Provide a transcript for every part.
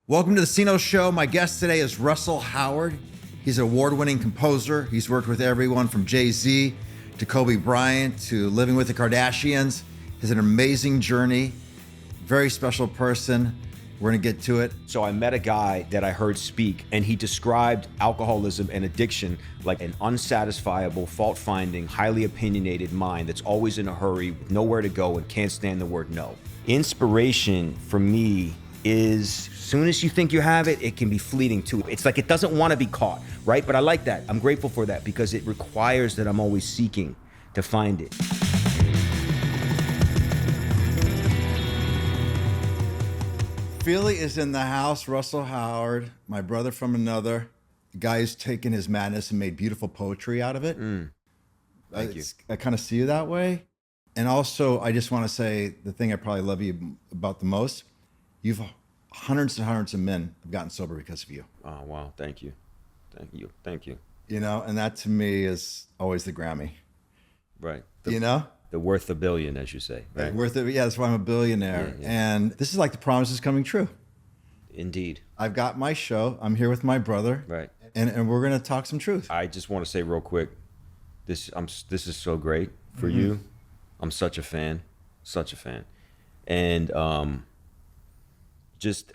Welcome to the Seano Show. My guest today is Russell Howard. He's an award-winning composer. He's worked with everyone from Jay-Z to Kobe Bryant to Living with the Kardashians. He's an amazing journey, very special person. We're gonna get to it. So I met a guy that I heard speak, and he described alcoholism and addiction like an unsatisfiable, fault-finding, highly opinionated mind that's always in a hurry, with nowhere to go, and can't stand the word no. Inspiration for me is, as soon as you think you have it, it can be fleeting too. It's like it doesn't want to be caught, right? But I like that. I'm grateful for that because it requires that I'm always seeking to find it. Philly is in the house. Russell Howard, my brother from another, the guy who's taken his madness and made beautiful poetry out of it. Thank you. I kind of see you that way. And also, I just want to say the thing I probably love you about the most, you've hundreds and hundreds of men have gotten sober because of you. Oh, wow. Thank you. Thank you. Thank you. You know, and that to me is always the Grammy. Right. You know? The worth a billion, as you say. Right. Worth it. Yeah, that's why I'm a billionaire. Yeah. And this is like the promise is coming true. Indeed. I've got my show. I'm here with my brother. Right. And we're going to talk some truth. I just want to say real quick, this is so great for you. I'm such a fan. And just,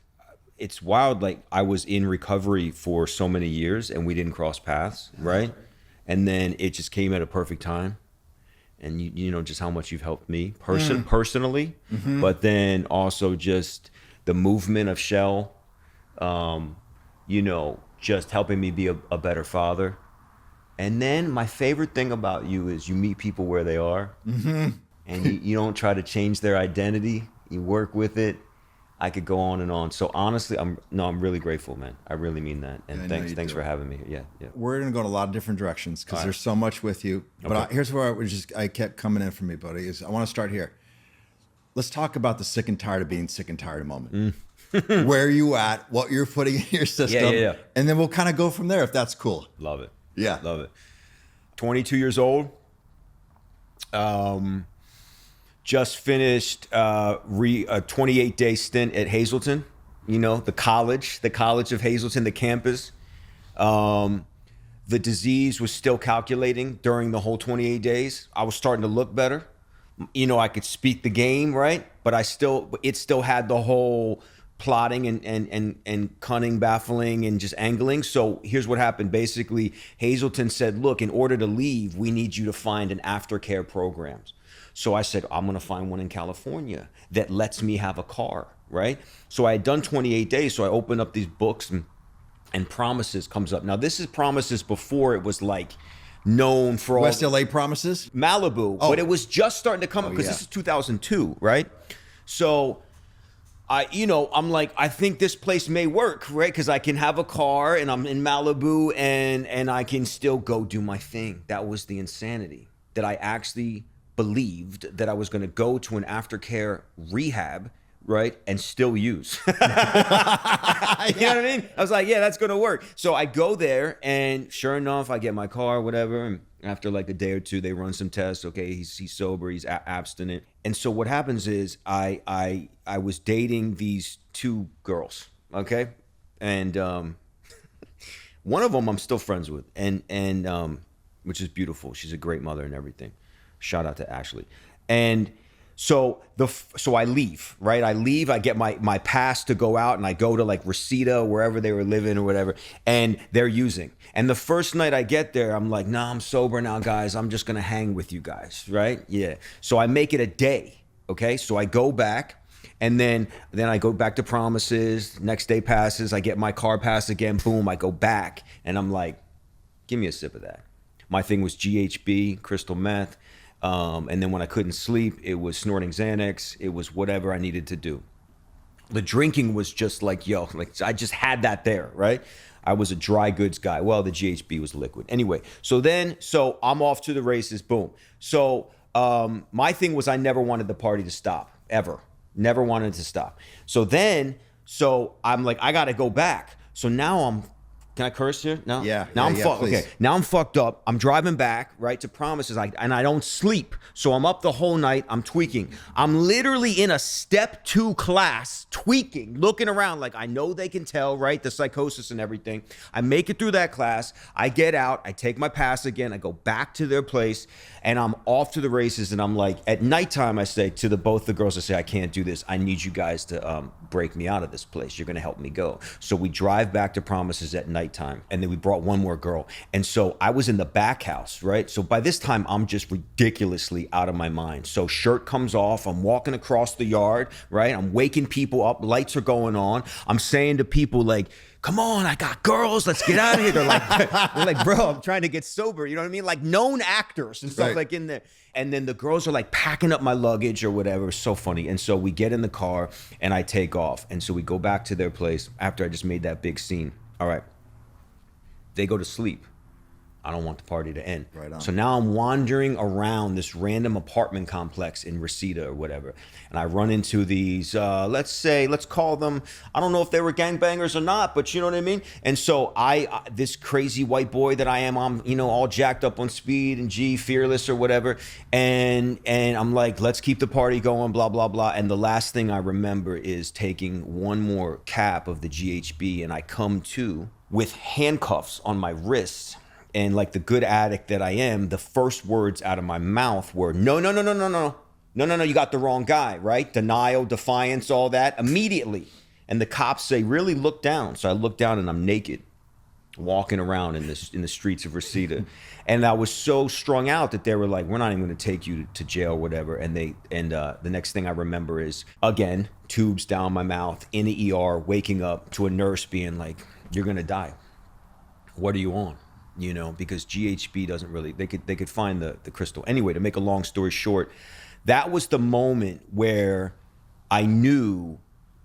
it's wild. Like, I was in recovery for so many years and we didn't cross paths, right? And then it just came at a perfect time. And you know just how much you've helped me personally, but then also just the movement of Shell, you know, just helping me be a better father. And then my favorite thing about you is you meet people where they are, and you don't try to change their identity. You work with it. I could go on and on. So honestly, I'm really grateful, man. I really mean that. And thanks for having me. Yeah. We're going to go in a lot of different directions because there's so much with you. But here's where I kept coming in for me, buddy, is I want to start here. Let's talk about the sick and tired of being sick and tired moment. Where are you at? What you're putting in your system. Yeah. And then we'll kind of go from there if that's cool. Love it. Yeah. Love it. 22 years old. Just finished a 28-day stint at Hazleton, you know, the college of Hazleton, the campus. The disease was still calculating during the whole 28 days. I was starting to look better. You know, I could speak the game, right? But it still had the whole plotting and cunning, baffling, and just angling. So here's what happened. Basically, Hazleton said, look, in order to leave, we need you to find an aftercare program. So I said, I'm going to find one in California that lets me have a car, right? So I had done 28 days. So I opened up these books and Promises comes up. Now, this is Promises before it was like known for all. West LA Promises? Malibu. But it was just starting to come up because this is 2002, right? So I'm like, I think this place may work, right? Because I can have a car and I'm in Malibu and I can still go do my thing. That was the insanity, that I actually believed that I was going to go to an aftercare rehab, right, and still use. You know what I mean? I was like, yeah, that's going to work. So I go there, and sure enough, I get my car, whatever, and after like a day or two, they run some tests. Okay, he's sober, he's abstinent. And so what happens is I was dating these two girls, okay? And one of them I'm still friends with, and which is beautiful. She's a great mother and everything. Shout out to Ashley. And so I leave, right? I get my pass to go out, and I go to like Reseda, wherever they were living or whatever, and they're using. And the first night I get there, I'm like, nah, I'm sober now, guys. I'm just going to hang with you guys, right? Yeah. So I make it a day, okay? So I go back, and then I go back to Promises. Next day passes. I get my car pass again. Boom, I go back, and I'm like, give me a sip of that. My thing was GHB, crystal meth. And then when I couldn't sleep, it was snorting Xanax. It was whatever I needed to do. The drinking was just like, I just had that there, right? I was a dry goods guy. Well, the GHB was liquid. Anyway, so I'm off to the races, boom. So my thing was I never wanted the party to stop, ever. Never wanted to stop. So I'm like, I got to go back. So now I'm Can I curse here? No? Yeah. Now I'm fucked. Please. Okay. Now I'm fucked up. I'm driving back, right, to Promises, and I don't sleep. So I'm up the whole night. I'm tweaking. I'm literally in a step 2 class, tweaking, looking around like I know they can tell, right, the psychosis and everything. I make it through that class. I get out. I take my pass again. I go back to their place, and I'm off to the races. And I'm like, at nighttime, I say to both the girls, I say, I can't do this. I need you guys to break me out of this place. You're going to help me go. So we drive back to Promises at nighttime, and then we brought one more girl. And so I was in the back house, right? So by this time, I'm just ridiculously out of my mind. So shirt comes off. I'm walking across the yard, right? I'm waking people up. Lights are going on. I'm saying to people like, come on, I got girls. Let's get out of here. They're like, bro, I'm trying to get sober. You know what I mean? Like known actors and stuff right. like in there. And then the girls are like packing up my luggage or whatever. It's so funny. And so we get in the car and I take off. And so we go back to their place after I just made that big scene. All right. They go to sleep. I don't want the party to end. Right on. So now I'm wandering around this random apartment complex in Reseda or whatever. And I run into these, let's call them, I don't know if they were gangbangers or not, but you know what I mean? And so this crazy white boy that I am, I'm, all jacked up on speed and fearless or whatever. And I'm like, let's keep the party going, blah, blah, blah. And the last thing I remember is taking one more cap of the GHB, and I come to with handcuffs on my wrists. And like the good addict that I am, the first words out of my mouth were, no, you got the wrong guy, right? Denial, defiance, all that, immediately. And the cops say, really look down. So I look down and I'm naked, walking around in the streets of Reseda. And I was so strung out that they were like, we're not even gonna take you to jail or whatever. And the next thing I remember is, again, tubes down my mouth, in the ER, waking up to a nurse being like, you're gonna die. What are you on? Because GHB doesn't really, they could find the crystal. Anyway, to make a long story short, that was the moment where I knew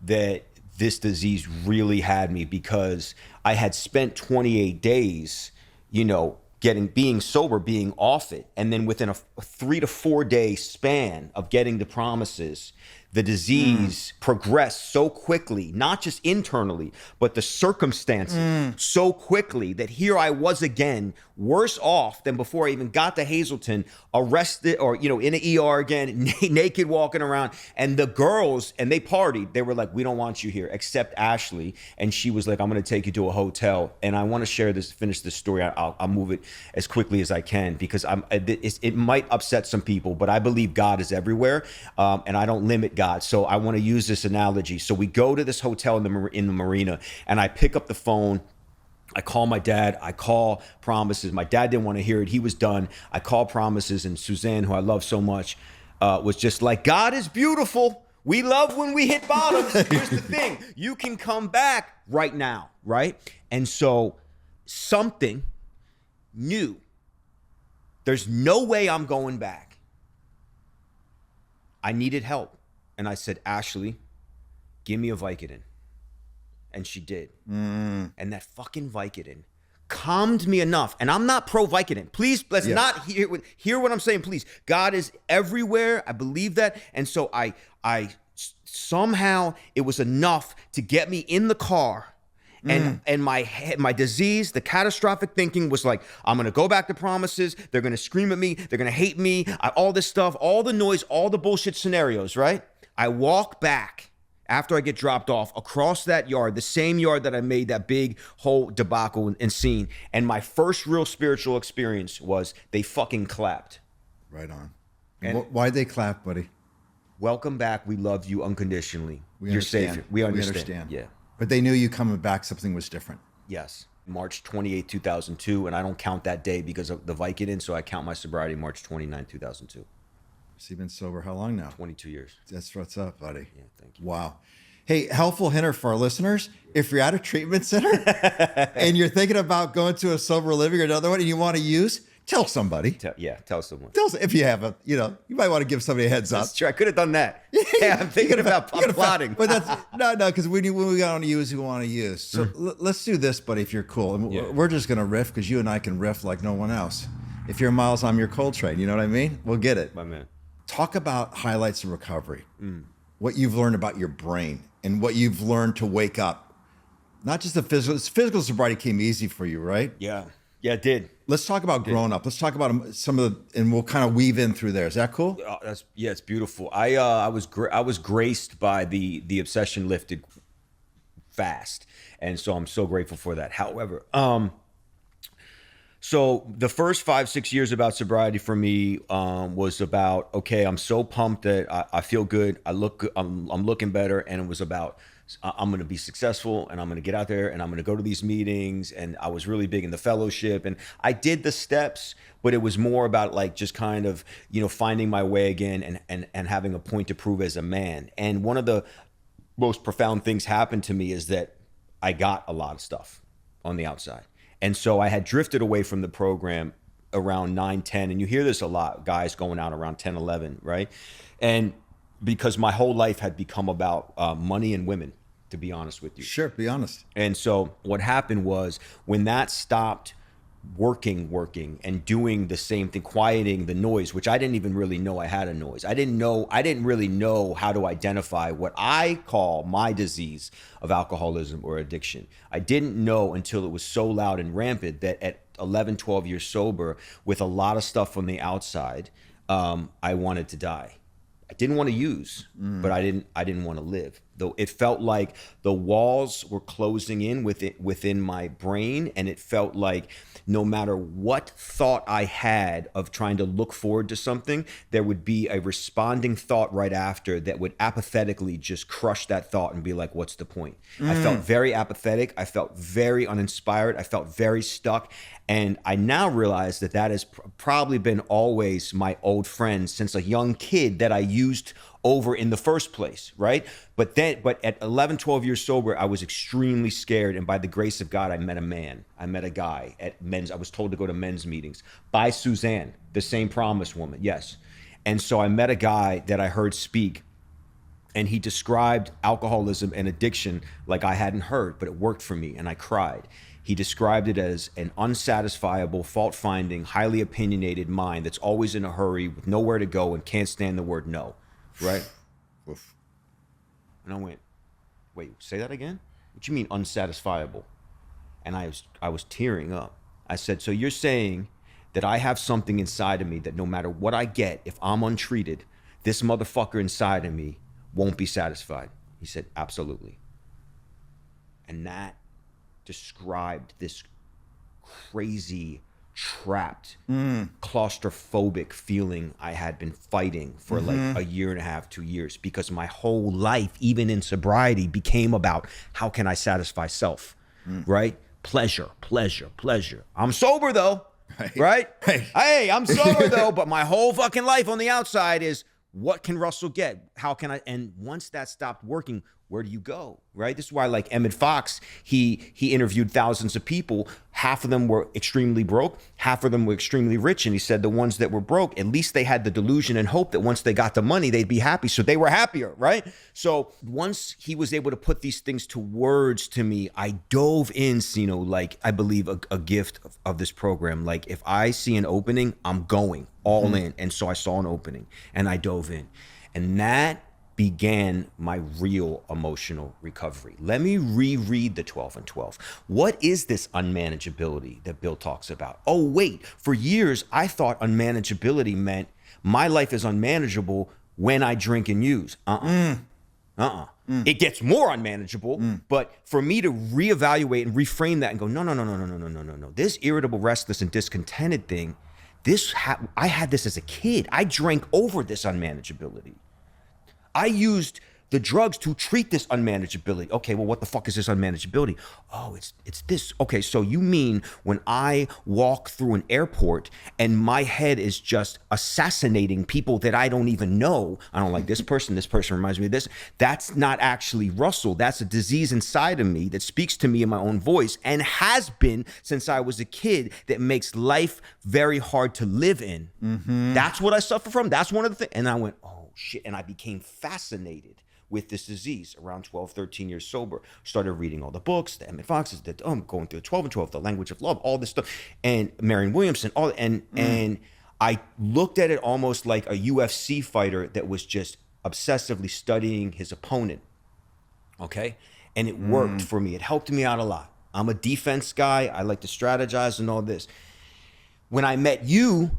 that this disease really had me, because I had spent 28 days, being sober, being off it. And then within a 3 to 4 day span of getting the Promises, the disease progressed so quickly, not just internally, but the circumstances so quickly that here I was again, worse off than before I even got to Hazleton, arrested or, in an ER again, naked walking around. And the girls, and they partied, they were like, we don't want you here, except Ashley. And she was like, I'm going to take you to a hotel. And I want to finish this story. I'll move it as quickly as I can, because it might upset some people, but I believe God is everywhere. And I don't limit God. So I want to use this analogy. So we go to this hotel in the marina, and I pick up the phone. I call my dad. I call Promises. My dad didn't want to hear it. He was done. I call Promises, and Suzanne, who I love so much, was just like, God is beautiful. We love when we hit bottoms. Here's the thing. You can come back right now, right? And so something new. There's no way I'm going back. I needed help. And I said, Ashley, give me a Vicodin. And she did. And that fucking Vicodin calmed me enough. And I'm not pro Vicodin. Please, let's not hear what I'm saying, please. God is everywhere. I believe that. And so I somehow, it was enough to get me in the car. And my disease, the catastrophic thinking was like, I'm going to go back to Promises. They're going to scream at me. They're going to hate me. All this stuff, all the noise, all the bullshit scenarios, right? I walk back after I get dropped off across that yard, the same yard that I made that big whole debacle and scene. And my first real spiritual experience was they fucking clapped. Right on. And why'd they clap, buddy? Welcome back. We love you unconditionally. You're safe. We understand. Yeah. But they knew you coming back, something was different. Yes. March 28, 2002. And I don't count that day because of the Vicodin. So I count my sobriety March 29, 2002. So you've been sober how long now? 22 years. That's what's up, buddy. Yeah, thank you. Wow. Hey, helpful hinter for our listeners. If you're at a treatment center and you're thinking about going to a sober living or another one and you want to use, tell somebody. Tell someone. If you have you might want to give somebody a heads up. That's true. I could have done that. Yeah, I'm thinking about plotting. But that's no, because when we want to use, we want to use. So let's do this, buddy, if you're cool. And we're just going to riff, because you and I can riff like no one else. If you're Miles, I'm your Coltrane. You know what I mean? We'll get it. My man. Talk about highlights of recovery. What you've learned about your brain and what you've learned to wake up. Not just the physical sobriety came easy for you, right? Yeah. Yeah, it did. Let's talk about growing up. Let's talk about some of the, and we'll kind of weave in through there. Is that cool? It's beautiful. I was graced by the obsession lifted fast, and so I'm so grateful for that. However, so the first 5-6 years about sobriety for me was about, okay, I'm so pumped that I feel good. I look good. I'm looking better, and it was about, I'm going to be successful, and I'm going to get out there, and I'm going to go to these meetings. And I was really big in the fellowship, and I did the steps, but it was more about like just kind of, finding my way again and having a point to prove as a man. And one of the most profound things happened to me is that I got a lot of stuff on the outside. And so I had drifted away from the program around 9, 10, and you hear this a lot, guys going out around 10, 11, right? And because my whole life had become about money and women, to be honest with you. Sure, be honest. And so what happened was when that stopped working and doing the same thing, quieting the noise, which I didn't even really know I had a noise. I didn't really know how to identify what I call my disease of alcoholism or addiction. I didn't know until it was so loud and rampant that at 11, 12 years sober with a lot of stuff on the outside, I wanted to die. I didn't want to use, but I didn't want to live. Though it felt like the walls were closing in within my brain, and it felt like no matter what thought I had of trying to look forward to something, there would be a responding thought right after that would apathetically just crush that thought and be like, what's the point? I felt very apathetic. I felt very uninspired. I felt very stuck. And I now realize that has probably been always my old friend since a young kid that I used over in the first place, right? But at 11, 12 years sober, I was extremely scared. And by the grace of God, I met a man. I met a guy at men's. I was told to go to men's meetings by Suzanne, the same promised woman. Yes. And so I met a guy that I heard speak, and he described alcoholism and addiction like I hadn't heard, but it worked for me, and I cried. He described it as an unsatisfiable, fault-finding, highly opinionated mind that's always in a hurry with nowhere to go and can't stand the word no, right? Oof. And I went, wait, say that again? What you mean unsatisfiable? And I was tearing up. I said, so you're saying that I have something inside of me that no matter what I get, if I'm untreated, this motherfucker inside of me won't be satisfied? He said, absolutely. And that described this crazy, trapped, claustrophobic feeling I had been fighting for like a year and a half, 2 years, because my whole life, even in sobriety, became about how can I satisfy self, right? Pleasure. I'm sober though, right? Hey, I'm sober though, but my whole fucking life on the outside is, what can Russell get? How can I? And once that stopped working, where do you go, right? This is why, like Emmett Fox, he interviewed thousands of people. Half of them were extremely broke. Half of them were extremely rich. And he said the ones that were broke, at least they had the delusion and hope that once they got the money, they'd be happy. So they were happier, right? So once he was able to put these things to words to me, I dove in, Seano, like I believe a gift of this program. Like if I see an opening, I'm going all in. And so I saw an opening and I dove in. And that began my real emotional recovery. Let me reread the 12 and 12. What is this unmanageability that Bill talks about? Oh, wait, for years, I thought unmanageability meant my life is unmanageable when I drink and use. It gets more unmanageable, but for me to reevaluate and reframe that and go, no. This irritable, restless, and discontented thing, I had this as a kid. I drank over this unmanageability. I used the drugs to treat this unmanageability. Okay, well, what the fuck is this unmanageability? Oh, it's this. Okay, so you mean when I walk through an airport and my head is just assassinating people that I don't even know. I don't like this person reminds me of this. That's not actually Russell. That's a disease inside of me that speaks to me in my own voice and has been since I was a kid, that makes life very hard to live in. That's what I suffer from. That's one of the things. And I went, oh shit. And I became fascinated with this disease around 12, 13 years sober. Started reading all the books, the Emmett Foxes, going through the 12 and 12, the language of love, all this stuff, and Marion Williamson, and I looked at it almost like a UFC fighter that was just obsessively studying his opponent. Okay. And it worked for me. It helped me out a lot. I'm a defense guy. I like to strategize and all this. When I met you,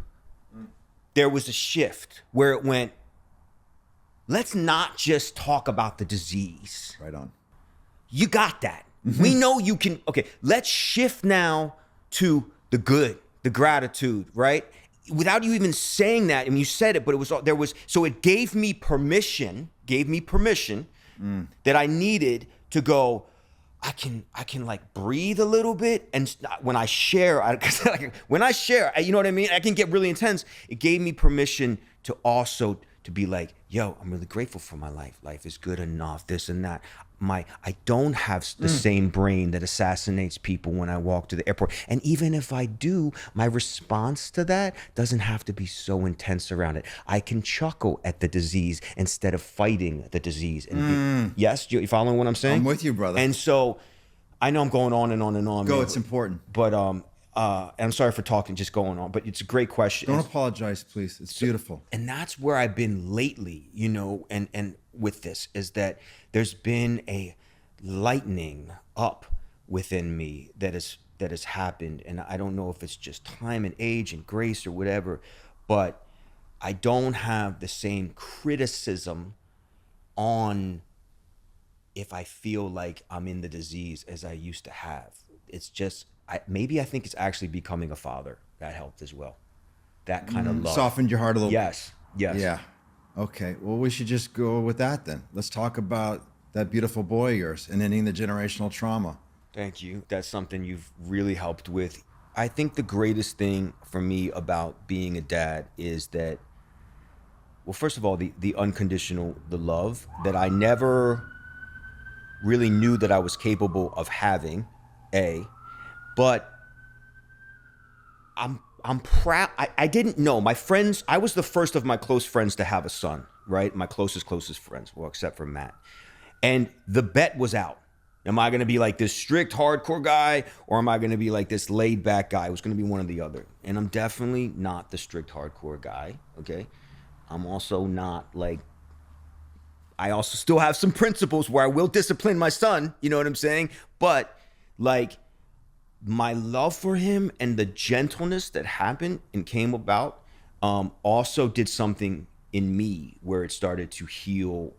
there was a shift where it went, let's not just talk about the disease. Right on. You got that. We know you can. Okay, let's shift now to the good, the gratitude, right? Without you even saying that, I mean, you said it, but so it gave me permission that I needed to go, I can like breathe a little bit. And when I share, you know what I mean? I can get really intense. It gave me permission to also to be like, yo, I'm really grateful for my life. Life is good enough, this and that. I don't have the same brain that assassinates people when I walk to the airport. And even if I do, my response to that doesn't have to be so intense around it. I can chuckle at the disease instead of fighting the disease. And yes, you following what I'm saying? I'm with you, brother. And so I know I'm going on and on and on. Go, it's important. But I'm sorry for talking, just going on, but it's a great question. Don't apologize, please. It's beautiful. And that's where I've been lately, you know, and with this is that there's been a lightening up within me that has happened. And I don't know if it's just time and age and grace or whatever, but I don't have the same criticism on if I feel like I'm in the disease as I used to have. It's just, I think it's actually becoming a father that helped as well. That kind of love. Softened your heart a little. Yes. Yeah. Okay. Well, we should just go with that then. Let's talk about that beautiful boy of yours and ending the generational trauma. Thank you. That's something you've really helped with. I think the greatest thing for me about being a dad is that, well, first of all, the unconditional, the love that I never really knew that I was capable of having, but I'm proud. I didn't know. My friends, I was the first of my close friends to have a son, right? My closest friends, well, except for Matt. And the bet was out. Am I going to be like this strict, hardcore guy, or am I going to be like this laid back guy? It was going to be one or the other. And I'm definitely not the strict, hardcore guy, okay? I'm also not like, I also still have some principles where I will discipline my son, you know what I'm saying? But like, my love for him and the gentleness that happened and came about also did something in me where it started to heal.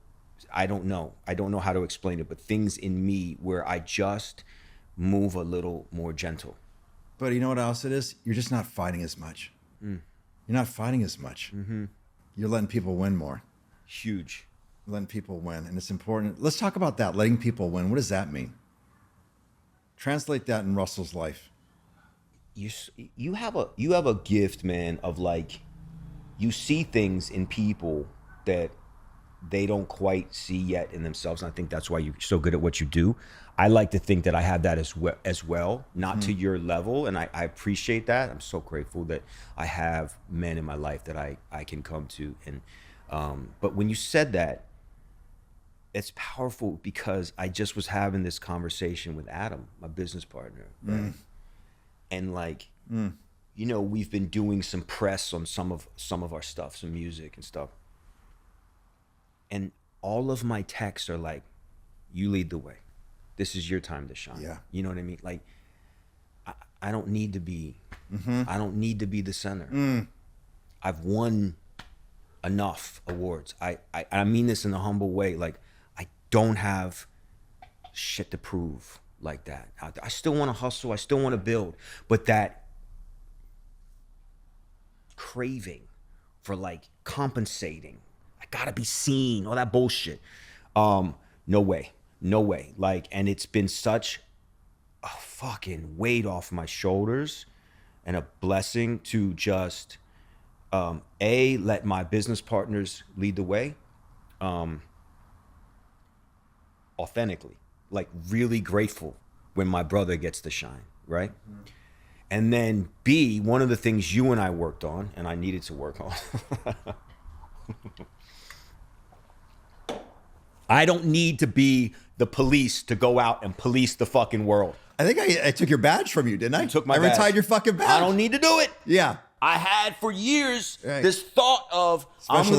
I don't know how to explain it, but things in me where I just move a little more gentle. But you know what else it is? You're just not fighting as much. You're not fighting as much. You're letting people win more. Huge. You're letting people win, and it's important. Let's talk about that, letting people win. What does that mean? Translate that in Russell's life. You have a gift, man, of like, you see things in people that they don't quite see yet in themselves. And I think that's why you're so good at what you do. I like to think that I have that as well, not to your level. And I appreciate that. I'm so grateful that I have men in my life that I can come to. And but when you said that, it's powerful because I just was having this conversation with Adam, my business partner, right? And like, you know, we've been doing some press on some of our stuff, some music and stuff. And all of my texts are like, you lead the way. This is your time to shine. Yeah. You know what I mean? Like, I don't need to be, I don't need to be the center. I've won enough awards. I mean this in a humble way. Like, I don't have shit to prove like that. I still want to hustle. I still want to build. But that craving for like compensating, I gotta be seen, all that bullshit. No way. Like, and it's been such a fucking weight off my shoulders and a blessing to just, let my business partners lead the way, authentically, like really grateful when my brother gets to shine, right? And then B, one of the things you and I worked on, and I needed to work on, I don't need to be the police to go out and police the fucking world. I think I took your badge from you, didn't I? You took my badge. I retired badge. your fucking badge. I don't need to do it. Yeah. I had for years this thought of I'm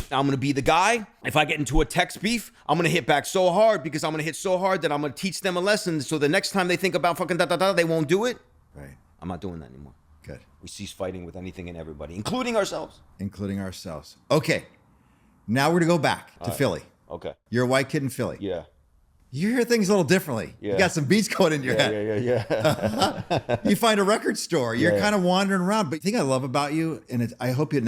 gonna be the guy. If I get into a text beef, I'm gonna hit back so hard because I'm gonna hit so hard that I'm gonna teach them a lesson. So the next time they think about fucking they won't do it. Right. I'm not doing that anymore. Good. We cease fighting with anything and everybody, including ourselves. Okay. Now we're gonna go back to Philly. Okay. You're a white kid in Philly. Yeah. You hear things a little differnerly. Yeah. You got some beats going in your head. Yeah. You find a record store. You're kind of wandering around. But the thing I love about you, and I hope you're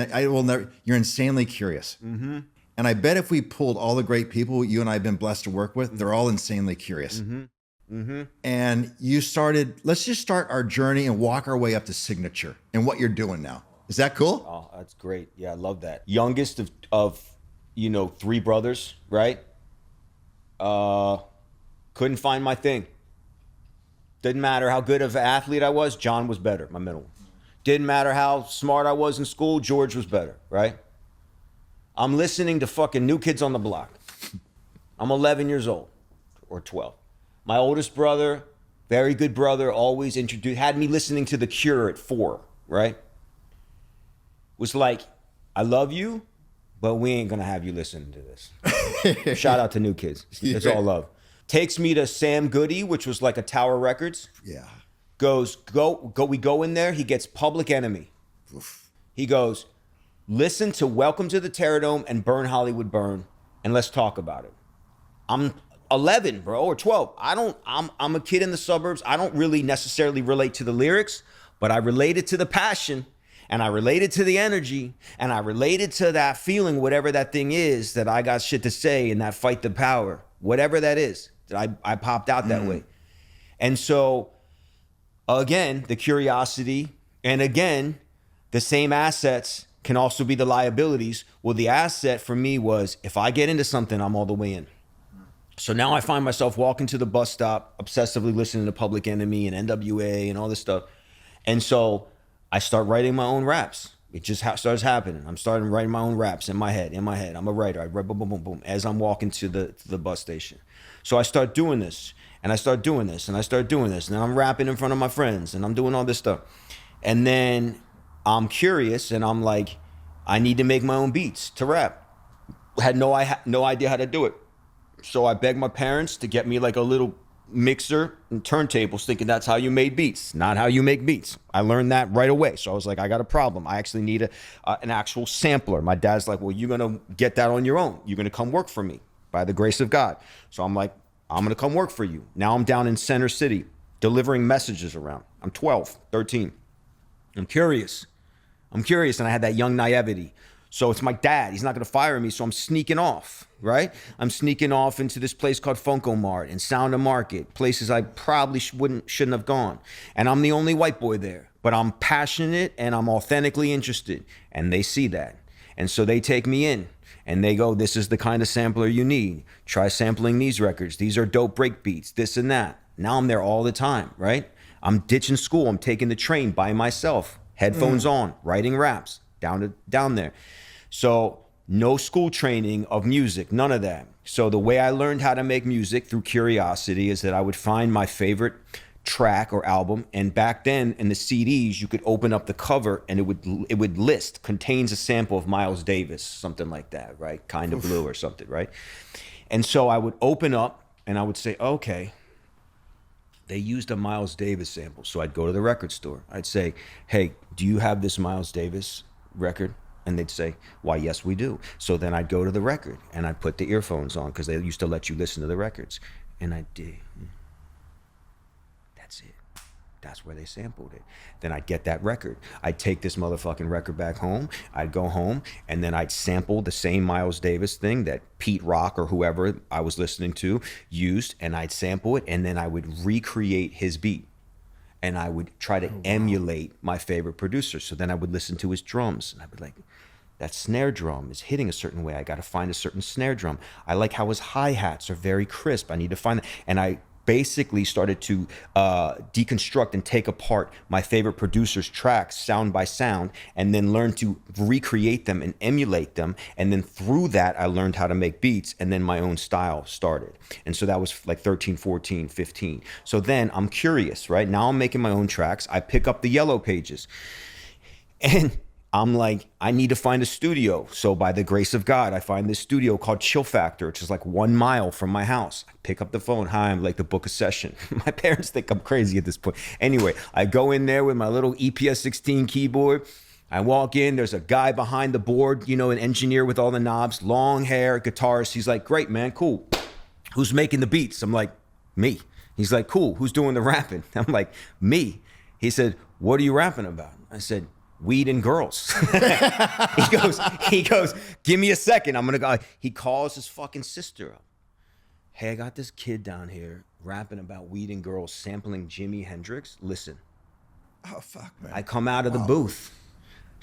insanely curious. Mm-hmm. And I bet if we pulled all the great people you and I have been blessed to work with, they're all insanely curious. Mm-hmm. Mm-hmm. And you started, let's just start our journey and walk our way up to Signature and what you're doing now. Is that cool? Oh, that's great. Yeah, I love that. Youngest of 3 brothers, right? Couldn't find my thing. Didn't matter how good of an athlete I was, John was better, my middle one. Didn't matter how smart I was in school, George was better, right? I'm listening to fucking New Kids on the Block. I'm 11 years old, or 12. My oldest brother, very good brother, always had me listening to The Cure at 4, right? Was like, I love you, but we ain't gonna have you listening to this. Shout out to New Kids. It's all love. Takes me to Sam Goody, which was like a Tower Records. Yeah. We go in there, he gets Public Enemy. Oof. He goes, listen to Welcome to the Terrordome and Burn Hollywood Burn, and let's talk about it. I'm 11, bro, or 12. I'm a kid in the suburbs. I don't really necessarily relate to the lyrics, but I related to the passion, and I related to the energy, and I related to that feeling, whatever that thing is, that I got shit to say, and that fight the power, whatever that is, that I popped out that way. And so, again, the curiosity, and again, the same assets can also be the liabilities. Well, the asset for me was, if I get into something, I'm all the way in. So now I find myself walking to the bus stop, obsessively listening to Public Enemy and NWA and all this stuff. And so I start writing my own raps. It just starts happening. I'm starting writing my own raps in my head. I'm a writer. I write boom, boom, boom, boom, as I'm walking to the bus station. So I start doing this, and I start doing this, and I start doing this, and then I'm rapping in front of my friends, and I'm doing all this stuff. And then I'm curious, and I'm like, I need to make my own beats to rap. Had no idea how to do it. So I begged my parents to get me like a little mixer and turntables, thinking that's how you made beats. Not how you make beats. I learned that right away. So I was like, I got a problem. I actually need an actual sampler. My dad's like, well, you're going to get that on your own. You're going to come work for me by the grace of God. So I'm like, I'm going to come work for you. Now I'm down in Center City delivering messages around. I'm 12, 13. I'm curious, and I had that young naivety. So it's my dad. He's not going to fire me, so I'm sneaking off, right? I'm sneaking off into this place called Funko Mart and Sound of Market, places I probably shouldn't have gone. And I'm the only white boy there, but I'm passionate and I'm authentically interested, and they see that. And so they take me in, and they go, this is the kind of sampler you need. Try sampling these records. These are dope break beats, this and that. Now I'm there all the time, right? I'm ditching school. I'm taking the train by myself, headphones on, writing raps, down there. So no school training of music, none of that. So the way I learned how to make music through curiosity is that I would find my favorite track or album, and back then in the CDs you could open up the cover and it would list contains a sample of Miles Davis, something like that, right? Kind of Blue or something, right? And so I would open up and I would say, okay, they used a Miles Davis sample. So I'd go to the record store. I'd say, hey, do you have this Miles Davis record? And they'd say, why, yes, we do. So then I'd go to the record and I'd put the earphones on because they used to let you listen to the records. And I'd dig. That's it. That's where they sampled it. Then I'd get that record. I'd take this motherfucking record back home. I'd go home and then I'd sample the same Miles Davis thing that Pete Rock or whoever I was listening to used, and I'd sample it, and then I would recreate his beat. And I would try to emulate my favorite producer. So then I would listen to his drums, and I'd be like, that snare drum is hitting a certain way. I got to find a certain snare drum. I like how his hi-hats are very crisp. I need to find that. And I basically started to deconstruct and take apart my favorite producer's tracks sound by sound, and then learn to recreate them and emulate them. And then through that, I learned how to make beats, and then my own style started. And so that was like 13, 14, 15. So then I'm curious, right? Now I'm making my own tracks. I pick up the Yellow Pages. And I'm like, I need to find a studio. So by the grace of God, I find this studio called Chill Factor, which is like 1 mile from my house. I pick up the phone. Hi, I'm like to book a session. My parents think I'm crazy at this point. Anyway, I go in there with my little EPS 16 keyboard. I walk in, there's a guy behind the board, you know, an engineer with all the knobs, long hair, guitarist. He's like, great, man, cool. Who's making the beats? I'm like, me. He's like, cool. Who's doing the rapping? I'm like, me. He said, what are you rapping about? I said, weed and girls. he goes, give me a second. I'm going to go. He calls his fucking sister up. Hey, I got this kid down here rapping about weed and girls, sampling Jimi Hendrix. Listen. Oh, fuck, man. I come out of the booth.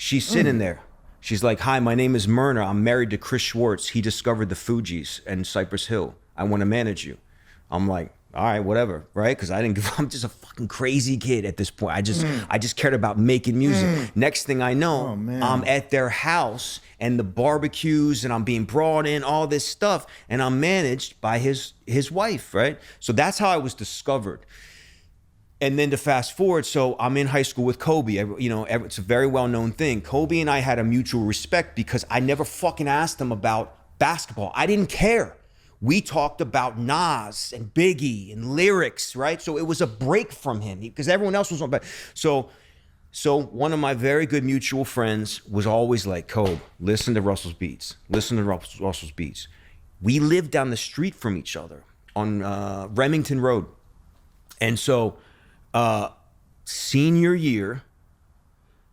She's sitting there. She's like, hi, my name is Myrna. I'm married to Chris Schwartz. He discovered the Fugees and Cypress Hill. I want to manage you. I'm like, all right, whatever, right? Because I'm just a fucking crazy kid at this point. I just cared about making music. Next thing I know, I'm at their house and the barbecues and I'm being brought in, all this stuff, and I'm managed by his wife, right? So that's how I was discovered. And then to fast forward, so I'm in high school with Kobe. You know, it's a very well-known thing. Kobe and I had a mutual respect because I never fucking asked him about basketball. I didn't care. We talked about Nas and Biggie and lyrics, right? So it was a break from him because everyone else was on. So one of my very good mutual friends was always like, Kobe, listen to Russell's beats. Listen to Russell's beats. We lived down the street from each other on Remington Road. And so senior year,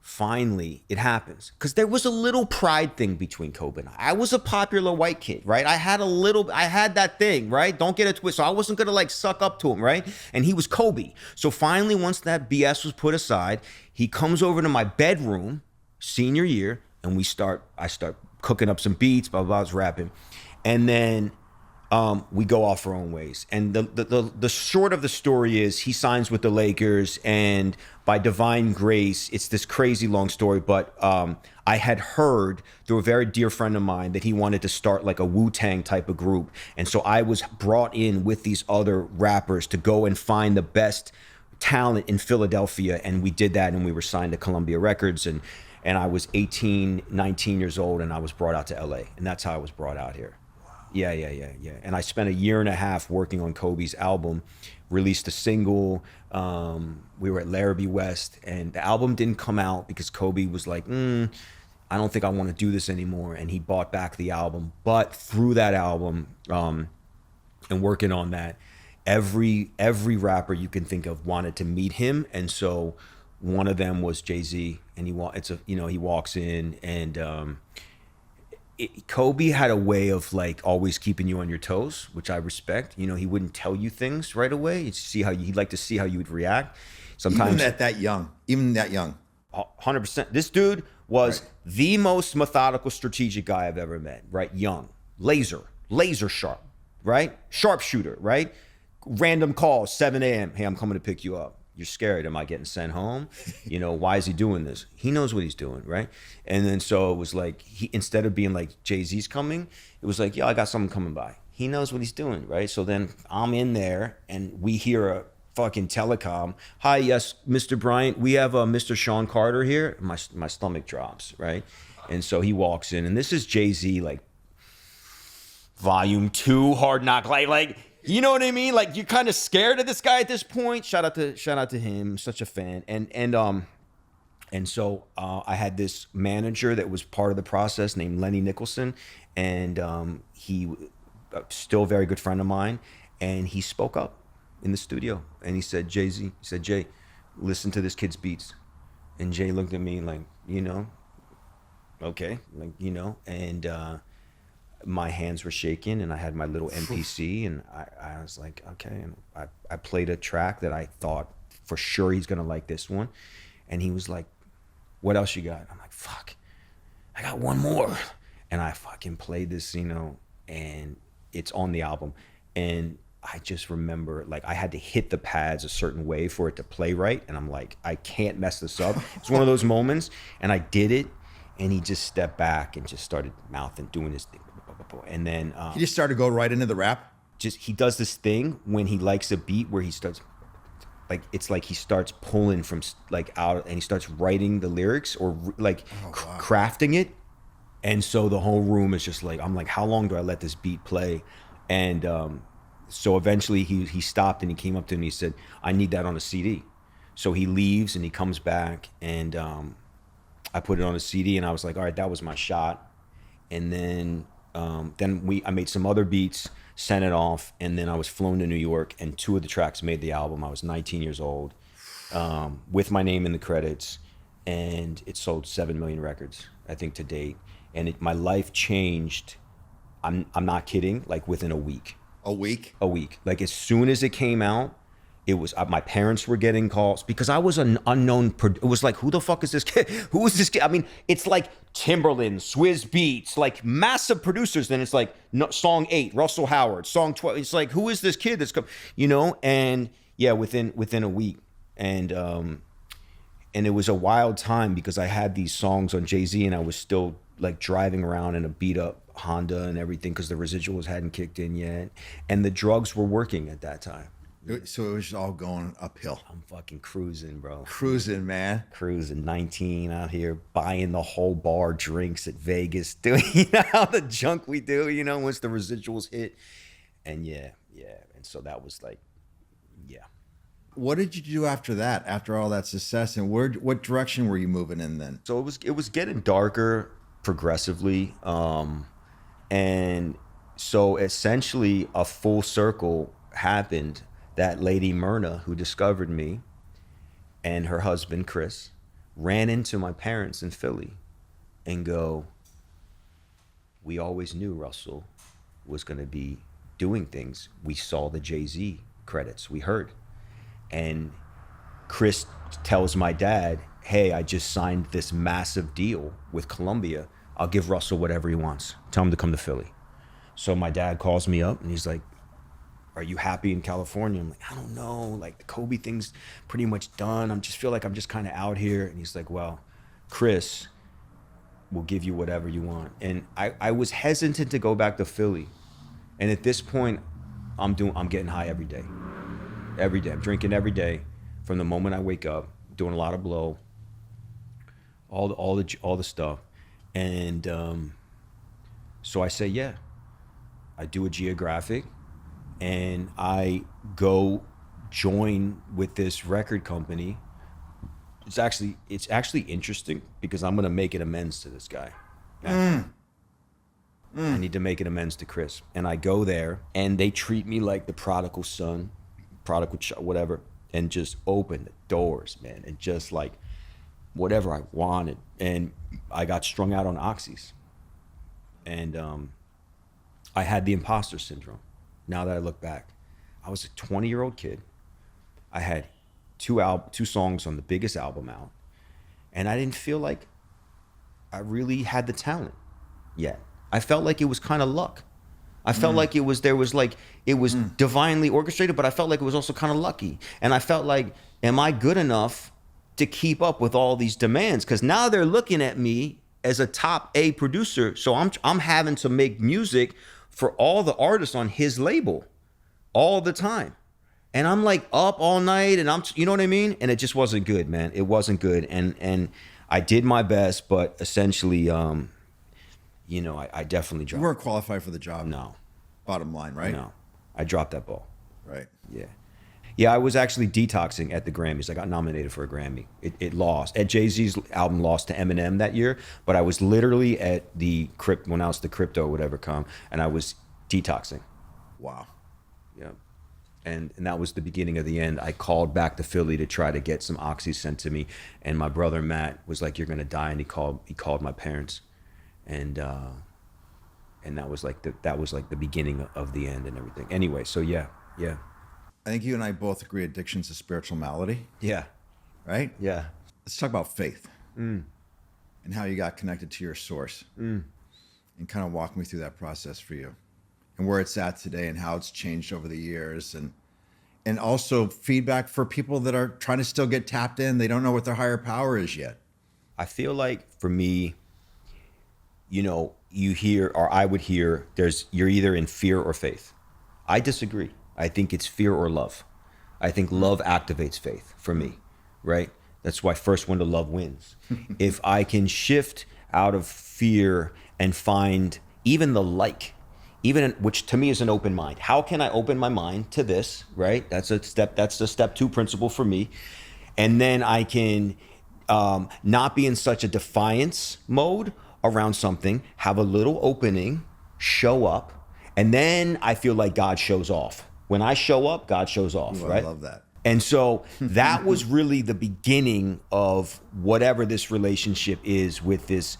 finally, it happens. Because there was a little pride thing between Kobe and I. I was a popular white kid, right? I had that thing, right? Don't get it twisted. So I wasn't going to like suck up to him, right? And he was Kobe. So finally, once that BS was put aside, he comes over to my bedroom, senior year, and I start cooking up some beats, blah, blah, blah, I was rapping. And then we go off our own ways. And the short of the story is he signs with the Lakers, and by divine grace, it's this crazy long story, but I had heard through a very dear friend of mine that he wanted to start like a Wu-Tang type of group. And so I was brought in with these other rappers to go and find the best talent in Philadelphia, and we did that, and we were signed to Columbia Records, and I was 18, 19 years old, and I was brought out to LA, and that's how I was brought out here. Yeah. And I spent 1.5 years working on Kobe's album, released a single. We were at Larrabee West, and the album didn't come out because Kobe was like, I don't think I want to do this anymore. And he bought back the album. But through that album and working on that, every rapper you can think of wanted to meet him. And so one of them was Jay-Z, and he walks in, and Kobe had a way of like always keeping you on your toes, which I respect. You know, he wouldn't tell you things right away. He'd like to see how you would react. Sometimes even that young. 100%. This dude was the most methodical, strategic guy I've ever met. Right, young, laser sharp, right, sharpshooter, right. Random calls, 7 a.m. Hey, I'm coming to pick you up. You're scared. Am I getting sent home? You know, why is he doing this? He knows what he's doing, right? And then so it was like, instead of being like, Jay-Z's coming, it was like, yo, I got someone coming by. He knows what he's doing, right? So then I'm in there and we hear a fucking telecom. Hi, yes, Mr. Bryant. We have Mr. Sean Carter here. My stomach drops, right? And so he walks in, and this is Jay-Z, like, Volume 2, Hard Knock, like, you know what I mean? Like, you're kind of scared of this guy at this point. Shout out to him. Such a fan. And so I had this manager that was part of the process named Lenny Nicholson, and he still a very good friend of mine, and he spoke up in the studio, and he said, Jay, listen to this kid's beats. And Jay looked at me like, you know, okay, like, you know, and my hands were shaking, and I had my little MPC, and I was like, okay. And I played a track that I thought for sure he's gonna like this one. And he was like, what else you got? I'm like, fuck, I got one more. And I fucking played this, you know, and it's on the album. And I just remember, like, I had to hit the pads a certain way for it to play right. And I'm like, I can't mess this up. It's one of those moments. And I did it, and he just stepped back and just started mouthing, doing his thing. And then he just started to go right into the rap. He does this thing when he likes a beat where he starts, like it's like he starts pulling from like out, and he starts writing the lyrics or like crafting it. And so the whole room is just like, I'm like, how long do I let this beat play? And so eventually he stopped and he came up to me and he said, I need that on a CD. So he leaves and he comes back, and I put it on a CD, and I was like, all right, that was my shot. And then I made some other beats, sent it off, and then I was flown to New York, and 2 of the tracks made the album. I was 19 years old, with my name in the credits, and it sold 7 million records, I think, to date. And my life changed. I'm not kidding. Like within a week. A week. Like as soon as it came out, it was my parents were getting calls because I was an unknown. It was like, who the fuck is this kid? Who is this kid? I mean, it's like Timberland, Swizz Beatz, like massive producers. Then it's like song 8, Russell Howard, song 12. It's like, who is this kid that's come? And yeah, within a week, and it was a wild time because I had these songs on Jay-Z, and I was still like driving around in a beat up Honda and everything because the residuals hadn't kicked in yet, and the drugs were working at that time. So it was all going uphill. I'm fucking cruising, bro. Cruising, man. Cruising, 19 out here, buying the whole bar drinks at Vegas, doing how the junk we do, once the residuals hit. And yeah. And so that was like, yeah. What did you do after that, after all that success? And what direction were you moving in then? So it was getting darker progressively. And so essentially a full circle happened. That lady Myrna, who discovered me, and her husband Chris ran into my parents in Philly and go, we always knew Russell was going to be doing things. We saw the Jay-Z credits, we heard. And Chris tells my dad, hey, I just signed this massive deal with Columbia. I'll give Russell whatever he wants. Tell him to come to Philly. So my dad calls me up and he's like, are you happy in California? I'm like, I don't know. Like the Kobe thing's pretty much done. I just feel like I'm just kind of out here. And he's like, well, Chris will give you whatever you want. And I was hesitant to go back to Philly. And at this point, I'm getting high every day. Every day. I'm drinking every day from the moment I wake up, doing a lot of blow, all the stuff. And so I say, yeah. I do a geographic. And I go join with this record company. It's actually interesting because I'm gonna make an amends to this guy. I need to make an amends to Chris. And I go there, and they treat me like the prodigal son, whatever, and just open the doors, man, and just like whatever I wanted. And I got strung out on oxys, and I had the imposter syndrome. Now that I look back, I was a 20-year-old kid. I had two songs on the biggest album out, and I didn't feel like I really had the talent yet. I felt like it was kind of luck. I felt like it was divinely orchestrated, but I felt like it was also kind of lucky. And I felt like, am I good enough to keep up with all these demands? Because now they're looking at me as a top A producer, so I'm having to make music for all the artists on his label all the time. And I'm like up all night, and you know what I mean? And it just wasn't good, man. It wasn't good. And I did my best, but essentially, I definitely dropped. You weren't qualified for the job. No. Bottom line, right? No. I dropped that ball. Right. Yeah. Yeah, I was actually detoxing at the Grammys. I got nominated for a Grammy. It lost. At Jay-Z's album lost to Eminem that year, but I was literally at when I was the crypto whatever and I was detoxing. Wow. Yeah. And that was the beginning of the end. I called back to Philly to try to get some oxy sent to me, and my brother Matt was like, "You're gonna die," and he called my parents, and that was like the beginning of the end and everything. Anyway, so yeah. I think you and I both agree addiction's a spiritual malady. Yeah. Right? Yeah. Let's talk about faith and how you got connected to your source and kind of walk me through that process for you and where it's at today and how it's changed over the years, and also feedback for people that are trying to still get tapped in. They don't know what their higher power is yet. I feel like for me, you hear, or I would hear, you're either in fear or faith. I disagree. I think it's fear or love. I think love activates faith for me, right? That's why first one to love wins. If I can shift out of fear and find even the which to me is an open mind. How can I open my mind to this, right? That's the step 2 principle for me. And then I can not be in such a defiance mode around something, have a little opening, show up, and then I feel like God shows off. When I show up, God shows off, right? I love that. And so that was really the beginning of whatever this relationship is with this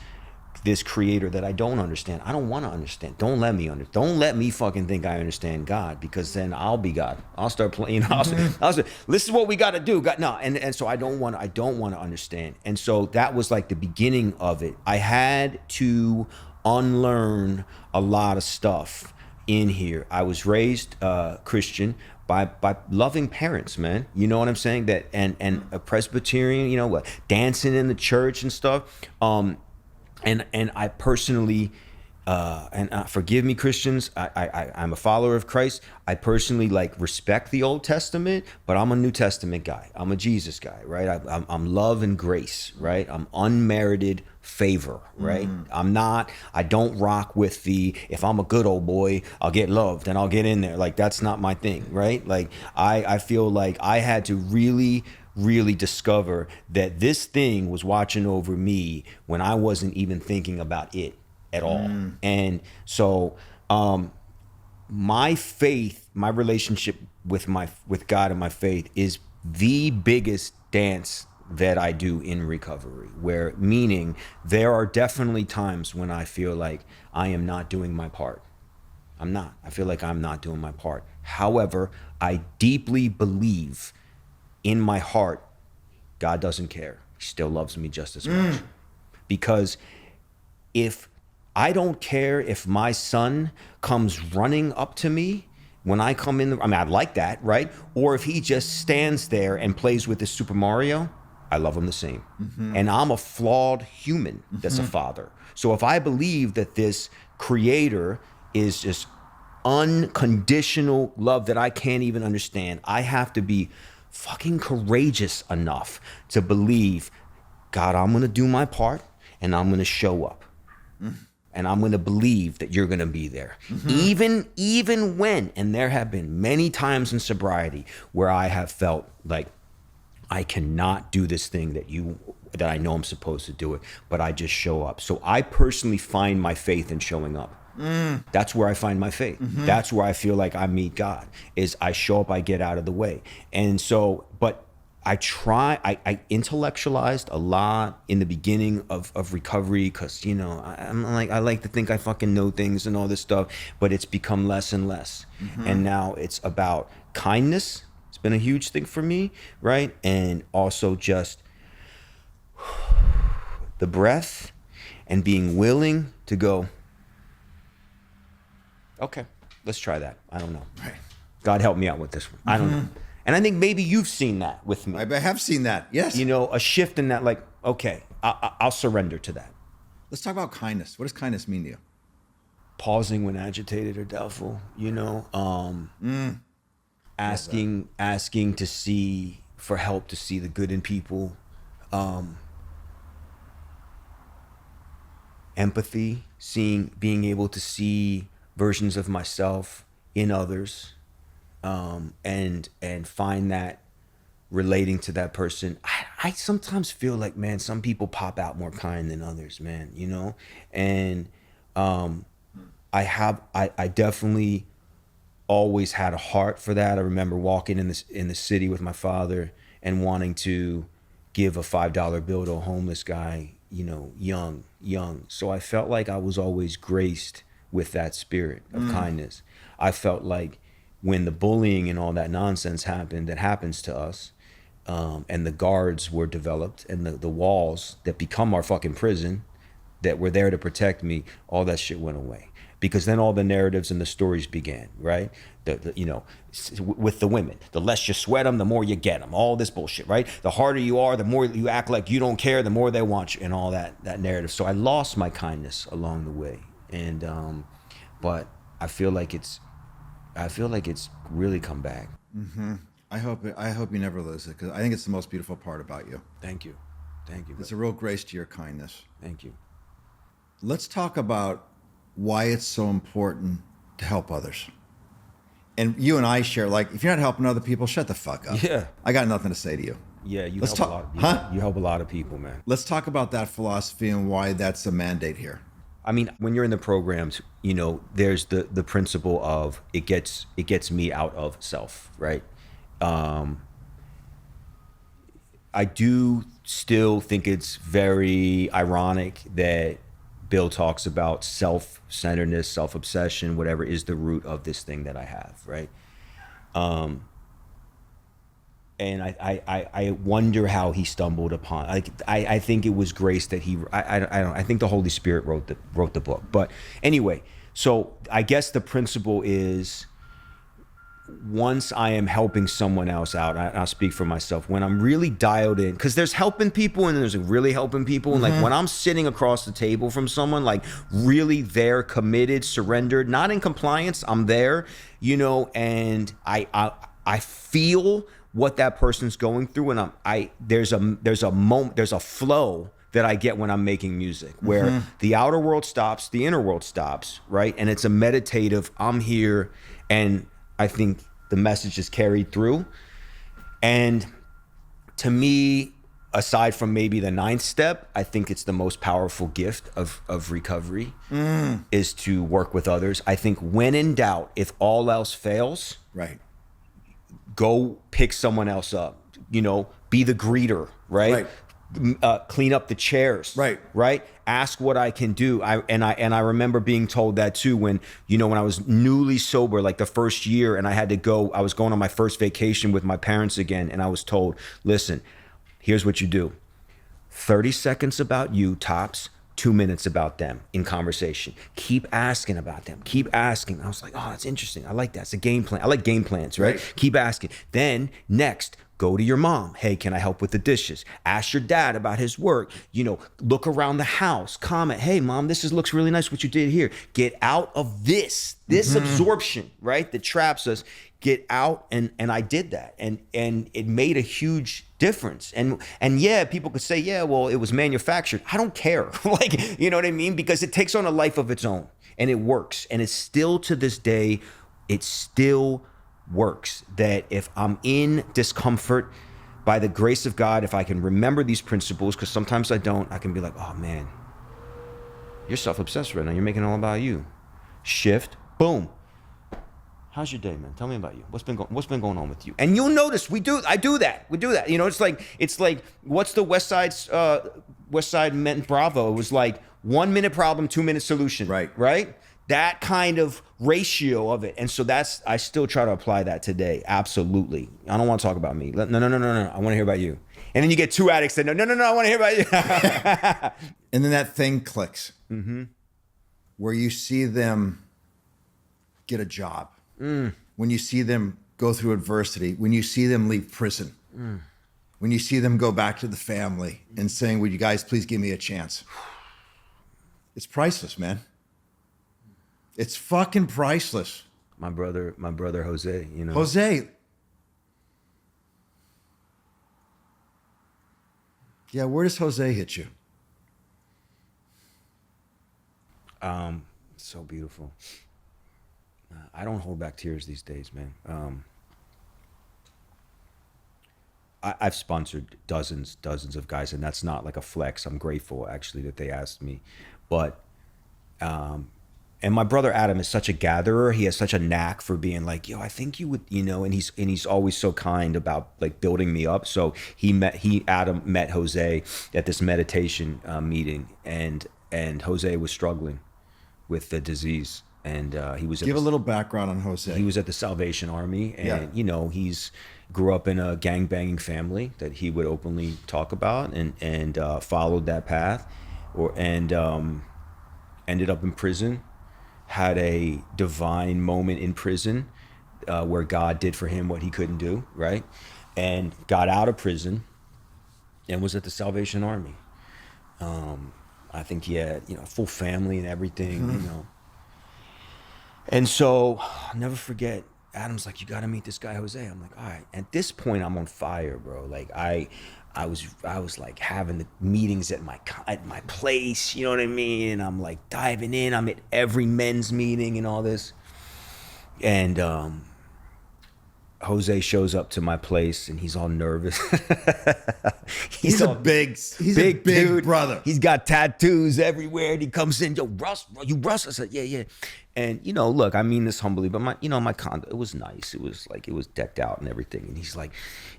creator that I don't understand. I don't want to understand. Don't let me fucking think I understand God, because then I'll be God. I'll start playing. I'll say, this is what we got to do. God, no. And so I don't want to understand. And so that was like the beginning of it. I had to unlearn a lot of stuff in here. I was raised Christian by loving parents, man. You know what I'm saying? That and a Presbyterian, you know, dancing in the church and stuff. And I personally, forgive me, Christians, I'm a follower of Christ. I personally like respect the Old Testament, but I'm a New Testament guy. I'm a Jesus guy, right? I'm love and grace, right? I'm unmerited favor, right? I don't rock with if I'm a good old boy, I'll get loved and I'll get in there. Like, that's not my thing, right? Like, I feel like I had to really discover that this thing was watching over me when I wasn't even thinking about it at all. And so my faith, my relationship with God and my faith is the biggest dance that I do in recovery, meaning there are definitely times when I feel like I am not doing my part. I feel like I'm not doing my part. However, I deeply believe in my heart, God doesn't care. He still loves me just as much. Because if I don't care if my son comes running up to me when I come in, I'd like that, right? Or if he just stands there and plays with his Super Mario, I love him the same. And I'm a flawed human that's a father. So if I believe that this creator is just unconditional love that I can't even understand, I have to be fucking courageous enough to believe, God, I'm gonna do my part and I'm gonna show up. And I'm gonna believe that you're gonna be there. Even when, and there have been many times in sobriety where I have felt like I cannot do this thing that I know I'm supposed to do it, but I just show up. So I personally find my faith in showing up. That's where I find my faith. That's where I feel like I meet God, is I show up, I get out of the way. And so, but I intellectualized a lot in the beginning of recovery, because, you know, I like to think I fucking know things and all this stuff, but it's become less and less. And now it's about kindness. It's been a huge thing for me, right? And also just the breath and being willing to go, okay, let's try that. I don't know. Right. God help me out with this one. I don't know. And I think maybe you've seen that with me. I have seen that, yes. You know, a shift in that, like, okay, I'll surrender to that. Let's talk about kindness. What does kindness mean to you? Pausing when agitated or doubtful, you know, asking to see, for help to see the good in people, empathy, being able to see versions of myself in others, and find that relating to that person. I sometimes feel like, man, some people pop out more kind than others, man, you know? And I definitely always had a heart for that. I remember walking in the city with my father and wanting to give a $5 bill to a homeless guy, you know, young. So I felt like I was always graced with that spirit of kindness. I felt like when the bullying and all that nonsense happened, that happens to us, and the guards were developed, and the walls that become our fucking prison that were there to protect me, all that shit went away. Because then all the narratives and the stories began, right? You know, with the women, the less you sweat them, the more you get them. All this bullshit, right? The harder you are, the more you act like you don't care, the more they want you, and all that narrative. So I lost my kindness along the way, and but I feel like it's really come back. I hope you never lose it, because I think it's the most beautiful part about you. Thank you. It's a real grace to your kindness. Thank you. Let's talk about why it's so important to help others. And you and I share, like, if you're not helping other people, shut the fuck up. Yeah. I got nothing to say to you. Yeah, you Let's help talk, a lot. You help a lot of people, man. Let's talk about that philosophy and why that's a mandate here. I mean, when you're in the programs, there's the principle of it gets me out of self, right? I do still think it's very ironic that Bill talks about self-centeredness, self-obsession, whatever is the root of this thing that I have, right? And I wonder how he stumbled upon. I think it was grace that I think the Holy Spirit wrote the book. But anyway, so I guess the principle is, once I am helping someone else out, I'll speak for myself, when I'm really dialed in, because there's helping people and there's really helping people. And like when I'm sitting across the table from someone, like really there, committed, surrendered, not in compliance, I'm there, and I feel what that person's going through, and there's a moment, there's a flow that I get when I'm making music, where the outer world stops, the inner world stops, right? And it's a meditative, I'm here, and I think the message is carried through. And to me, aside from maybe the 9th step, I think it's the most powerful gift of recovery is to work with others. I think when in doubt, if all else fails, right, go pick someone else up, be the greeter, right? Clean up the chairs, right? Ask what I can do. I remember being told that too, when I was newly sober, like the first year, and I was going on my first vacation with my parents again, and I was told, listen, here's what you do: 30 seconds about you tops, 2 minutes about them in conversation. Keep asking about them. Keep asking. I was like, oh, that's interesting. I like that. It's a game plan. I like game plans, right? Keep asking. Then next, go to your mom. Hey, can I help with the dishes? Ask your dad about his work. Look around the house. Comment. Hey, mom, looks really nice what you did here. Get out of this absorption, right? That traps us. Get out. And I did that. And it made a huge difference. And yeah, people could say, yeah, well, it was manufactured. I don't care. You know what I mean? Because it takes on a life of its own, and it works. And it's still, to this day, it still works, that if I'm in discomfort, by the grace of God, if I can remember these principles, because sometimes I don't, I can be like, oh man, you're self-obsessed right now. You're making it all about you. Shift, boom. How's your day, man? Tell me about you. What's been going on with you? And you'll notice I do that. We do that. It's like what's the West Side meant Bravo? It was like 1 minute problem, 2 minute solution. Right? That kind of ratio of it. And so I still try to apply that today. Absolutely. I don't want to talk about me. No. I want to hear about you. And then you get 2 addicts that no, I want to hear about you. And then that thing clicks, where you see them get a job, when you see them go through adversity, when you see them leave prison, when you see them go back to the family and saying, would you guys please give me a chance? It's priceless, man. It's fucking priceless. My brother Jose, Jose. Yeah, where does Jose hit you? So beautiful. I don't hold back tears these days, man. I've sponsored dozens of guys, and that's not like a flex. I'm grateful actually that they asked me, but and my brother Adam is such a gatherer. He has such a knack for being like, yo, I think you would, and he's always so kind about like building me up. So Adam met Jose at this meditation meeting, and Jose was struggling with the disease, and he was give a little background on Jose. He was at the Salvation Army, and he's grew up in a gang-banging family that he would openly talk about, and followed that path, and ended up in prison. Had a divine moment in prison where God did for him what he couldn't do, right? And got out of prison and was at the Salvation Army. I think he had, a full family and everything, And so I'll never forget Adam's like, you got to meet this guy, Jose. I'm like, all right. At this point, I'm on fire, bro. Like I was like having the meetings at my place, you know what I mean? And I'm like diving in. I'm at every men's meeting and all this. And Jose shows up to my place and he's all nervous. he's a big dude. Brother. He's got tattoos everywhere. And he comes in, yo, Russ, bro, you Russ? I said, yeah. And you know, look, I mean this humbly, but my condo, it was nice. It was like, it was decked out and everything. And he's like,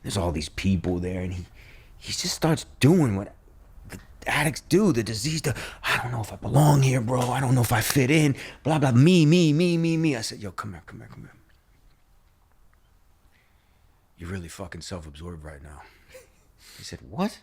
there's all these people there, and he just starts doing what the addicts do, the disease. I don't know if I belong here, bro. I don't know if I fit in. Blah blah. Me. I said, yo, come here. You're really fucking self-absorbed right now. He said, what?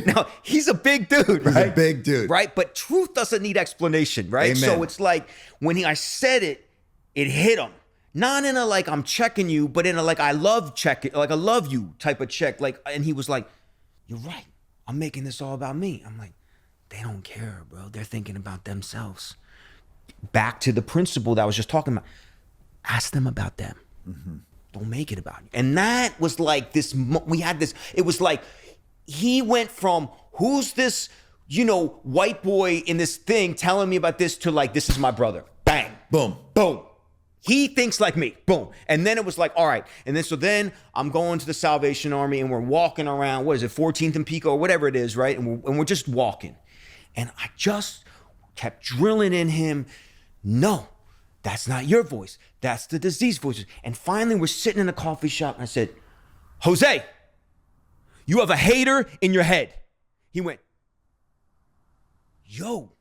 No, he's a big dude, right? He's a big dude. Right? But truth doesn't need explanation, right? Amen. So it's like, when I said it, it hit him. Not in a like, I'm checking you, but in a like, I love checking, like I love you type of check. Like, and he was like, you're right. I'm making this all about me. I'm like, they don't care, bro. They're thinking about themselves. Back to the principle that I was just talking about. Ask them about them. Mm-hmm. Don't make it about you. And that was like this, we had this, it was like, he went from, who's this, white boy in this thing telling me about this, to like, this is my brother. Bang. Boom. Boom. He thinks like me. Boom. And then it was like, all right. And then I'm going to the Salvation Army and we're walking around, what is it, 14th and Pico or whatever it is, right? And we're just walking. And I just kept drilling in him, no, that's not your voice. That's the disease voices. And finally, we're sitting in a coffee shop, and I said, Jose, you have a hater in your head. He went, yo,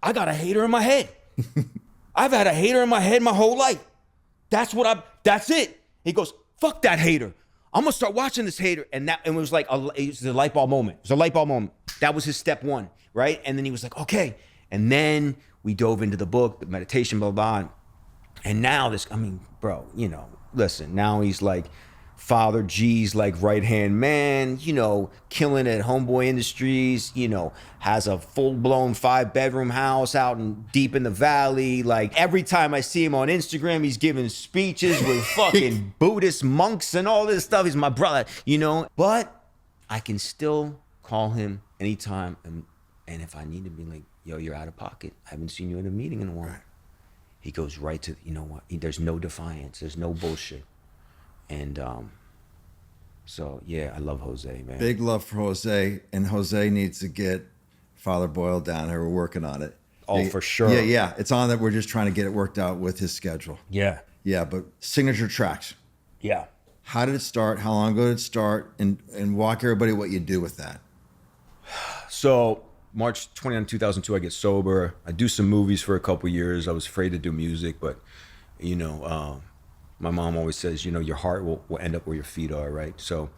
I got a hater in my head. I've had a hater in my head my whole life. That's it. He goes, fuck that hater. I'm gonna start watching this hater. And it was like, it was a light bulb moment. It was a light bulb moment. That was his step one, right? And then he was like, okay. And then we dove into the book, the meditation, blah, blah, blah. And now bro, listen, now he's like Father G's like right-hand man, killing at Homeboy Industries, has a full-blown 5-bedroom house out deep in the valley. Like every time I see him on Instagram, he's giving speeches with fucking Buddhist monks and all this stuff. He's my brother, But I can still call him anytime. And if I need to be like, yo, you're out of pocket. I haven't seen you in a meeting in a while. Right. He goes right to, what? There's no defiance. There's no bullshit. And so, yeah, I love Jose, man. Big love for Jose. And Jose needs to get Father Boyle down here. We're working on it. Oh, for sure. Yeah. It's on that. We're just trying to get it worked out with his schedule. Yeah. Yeah, but signature tracks. Yeah. How did it start? How long ago did it start? And walk everybody what you do with that. So March 29, 2002, I get sober. I do some movies for a couple years. I was afraid to do music, but, my mom always says, your heart will end up where your feet are, right? So,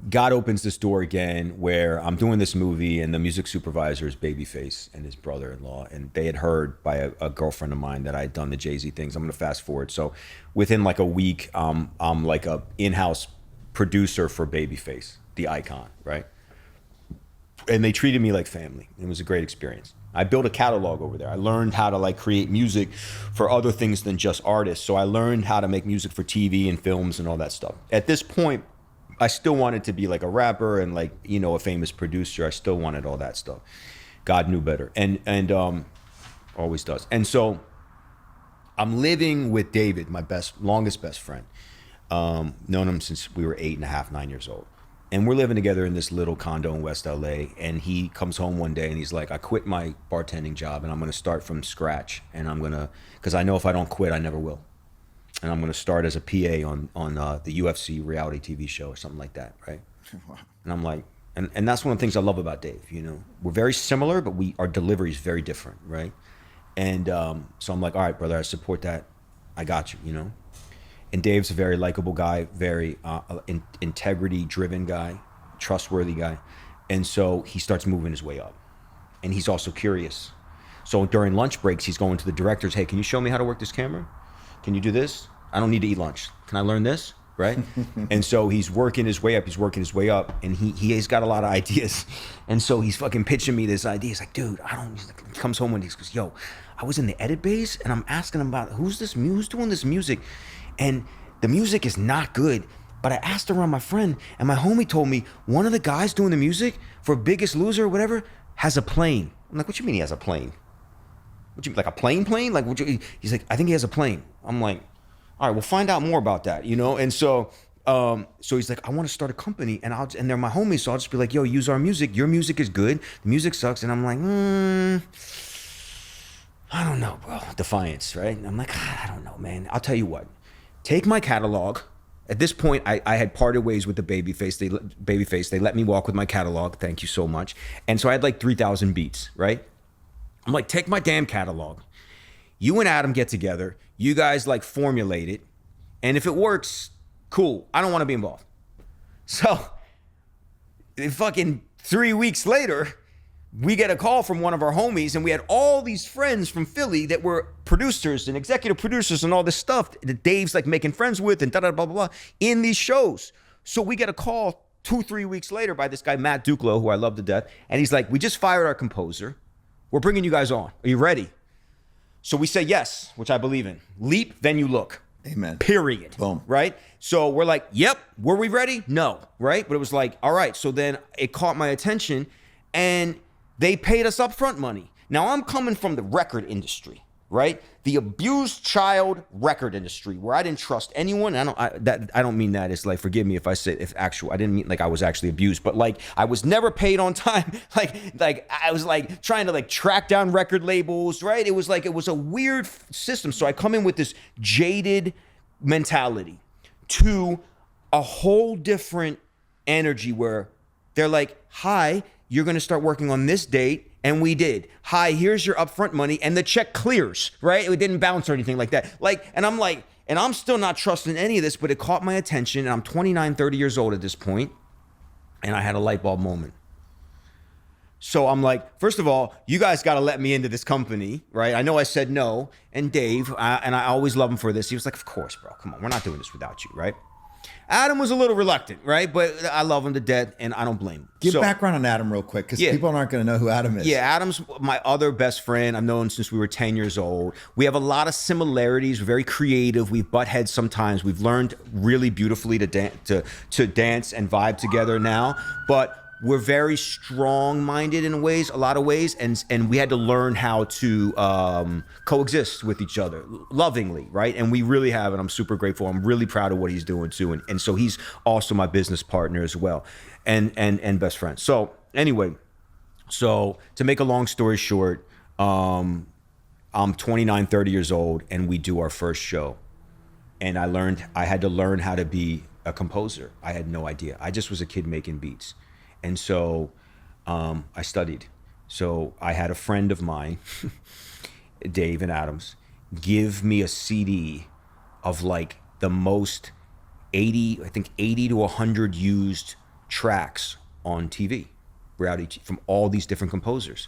God opens this door again where I'm doing this movie, and the music supervisor is Babyface and his brother-in-law, and they had heard by a girlfriend of mine that I had done the Jay-Z things. I'm going to fast forward. So within like a week, I'm like a in-house producer for Babyface, the icon, right? And they treated me like family. It was a great experience. I built a catalog over there. I learned how to like create music for other things than just artists. So I learned how to make music for TV and films and all that stuff. At this point, I still wanted to be like a rapper and like, a famous producer. I still wanted all that stuff. God knew better. And always does. And so I'm living with David, my longest best friend. Known him since we were 8.5, 9 years old. And we're living together in this little condo in West LA. And he comes home one day and he's like, I quit my bartending job and I'm going to start from scratch. And I'm going to, because I know if I don't quit, I never will. And I'm going to start as a PA on the UFC reality TV show or something like that, right? Wow. And I'm like, and that's one of the things I love about Dave, We're very similar, but our delivery is very different, right? And so I'm like, all right, brother, I support that. I got you, And Dave's a very likable guy, very integrity-driven guy, trustworthy guy. And so he starts moving his way up. And he's also curious. So during lunch breaks, he's going to the directors, hey, can you show me how to work this camera? Can you do this? I don't need to eat lunch. Can I learn this? right? And so he's working his way up, and he's got a lot of ideas. And so he's fucking pitching me this idea. He's like, dude, he comes home and he goes, yo, I was in the edit bays and I'm asking him about who's doing this music, and the music is not good. But I asked around my friend, and my homie told me one of the guys doing the music for Biggest Loser or whatever has a plane. I'm like, what you mean he has a plane? What you mean, like a plane? Like, he's like, I think he has a plane. I'm like, all right, we'll find out more about that, you know? And so he's like, I want to start a company, and they're my homies, so I'll just be like, yo, use our music. Your music is good. The music sucks. And I'm like, I don't know, bro. Defiance, right? And I'm like, I don't know, man. I'll tell you what. Take my catalog. At this point, I had parted ways with the Babyface. They let me walk with my catalog. Thank you so much. And so I had like 3,000 beats, right? I'm like, take my damn catalog. You and Adam get together. You guys like formulate it. And if it works, cool. I don't want to be involved. So fucking 3 weeks later, we get a call from one of our homies, and we had all these friends from Philly that were producers and executive producers and all this stuff that Dave's like making friends with and blah, blah, blah, in these shows. So we get a call 2-3 weeks later by this guy, Matt Duclo, who I love to death. And he's like, we just fired our composer. We're bringing you guys on. Are you ready? So we say yes, which I believe in. Leap, then you look. Amen. Period. Boom. Right? So we're like, yep. Were we ready? No. Right? But it was like, all right. So then it caught my attention, and they paid us upfront money. Now I'm coming from the record industry, right? The abused child record industry, where I didn't trust anyone. I don't mean that. It's like, forgive me if I say I didn't mean like I was actually abused, but like I was never paid on time. like I was like trying to like track down record labels, right? It was a weird system. So I come in with this jaded mentality to a whole different energy where they're like, hi, you're going to start working on this date. And we did. Hi, here's your upfront money. And the check clears, right? It didn't bounce or anything like that. And I'm still not trusting any of this, but it caught my attention. And I'm 29, 30 years old at this point. And I had a light bulb moment. So I'm like, first of all, you guys got to let me into this company, right? I know I said no. And Dave, and I always love him for this. He was like, of course, bro. Come on. We're not doing this without you, right? Adam was a little reluctant, right? But I love him to death, and I don't blame him. Give background on Adam real quick, because people aren't going to know who Adam is. Yeah, Adam's my other best friend. I've known since we were 10 years old. We have a lot of similarities. We're very creative. We butt heads sometimes. We've learned really beautifully to dance and vibe together now. But we're very strong-minded in a lot of ways, and we had to learn how to coexist with each other lovingly, right? And we really have, and I'm super grateful. I'm really proud of what he's doing too, and so he's also my business partner as well, and best friend. So anyway, so to make a long story short, I'm 29, 30 years old, and we do our first show, and I had to learn how to be a composer. I had no idea. I just was a kid making beats. And so I studied. So I had a friend of mine, Dave and Adams, give me a CD of like the most 80 to 100 used tracks on TV, reality from all these different composers.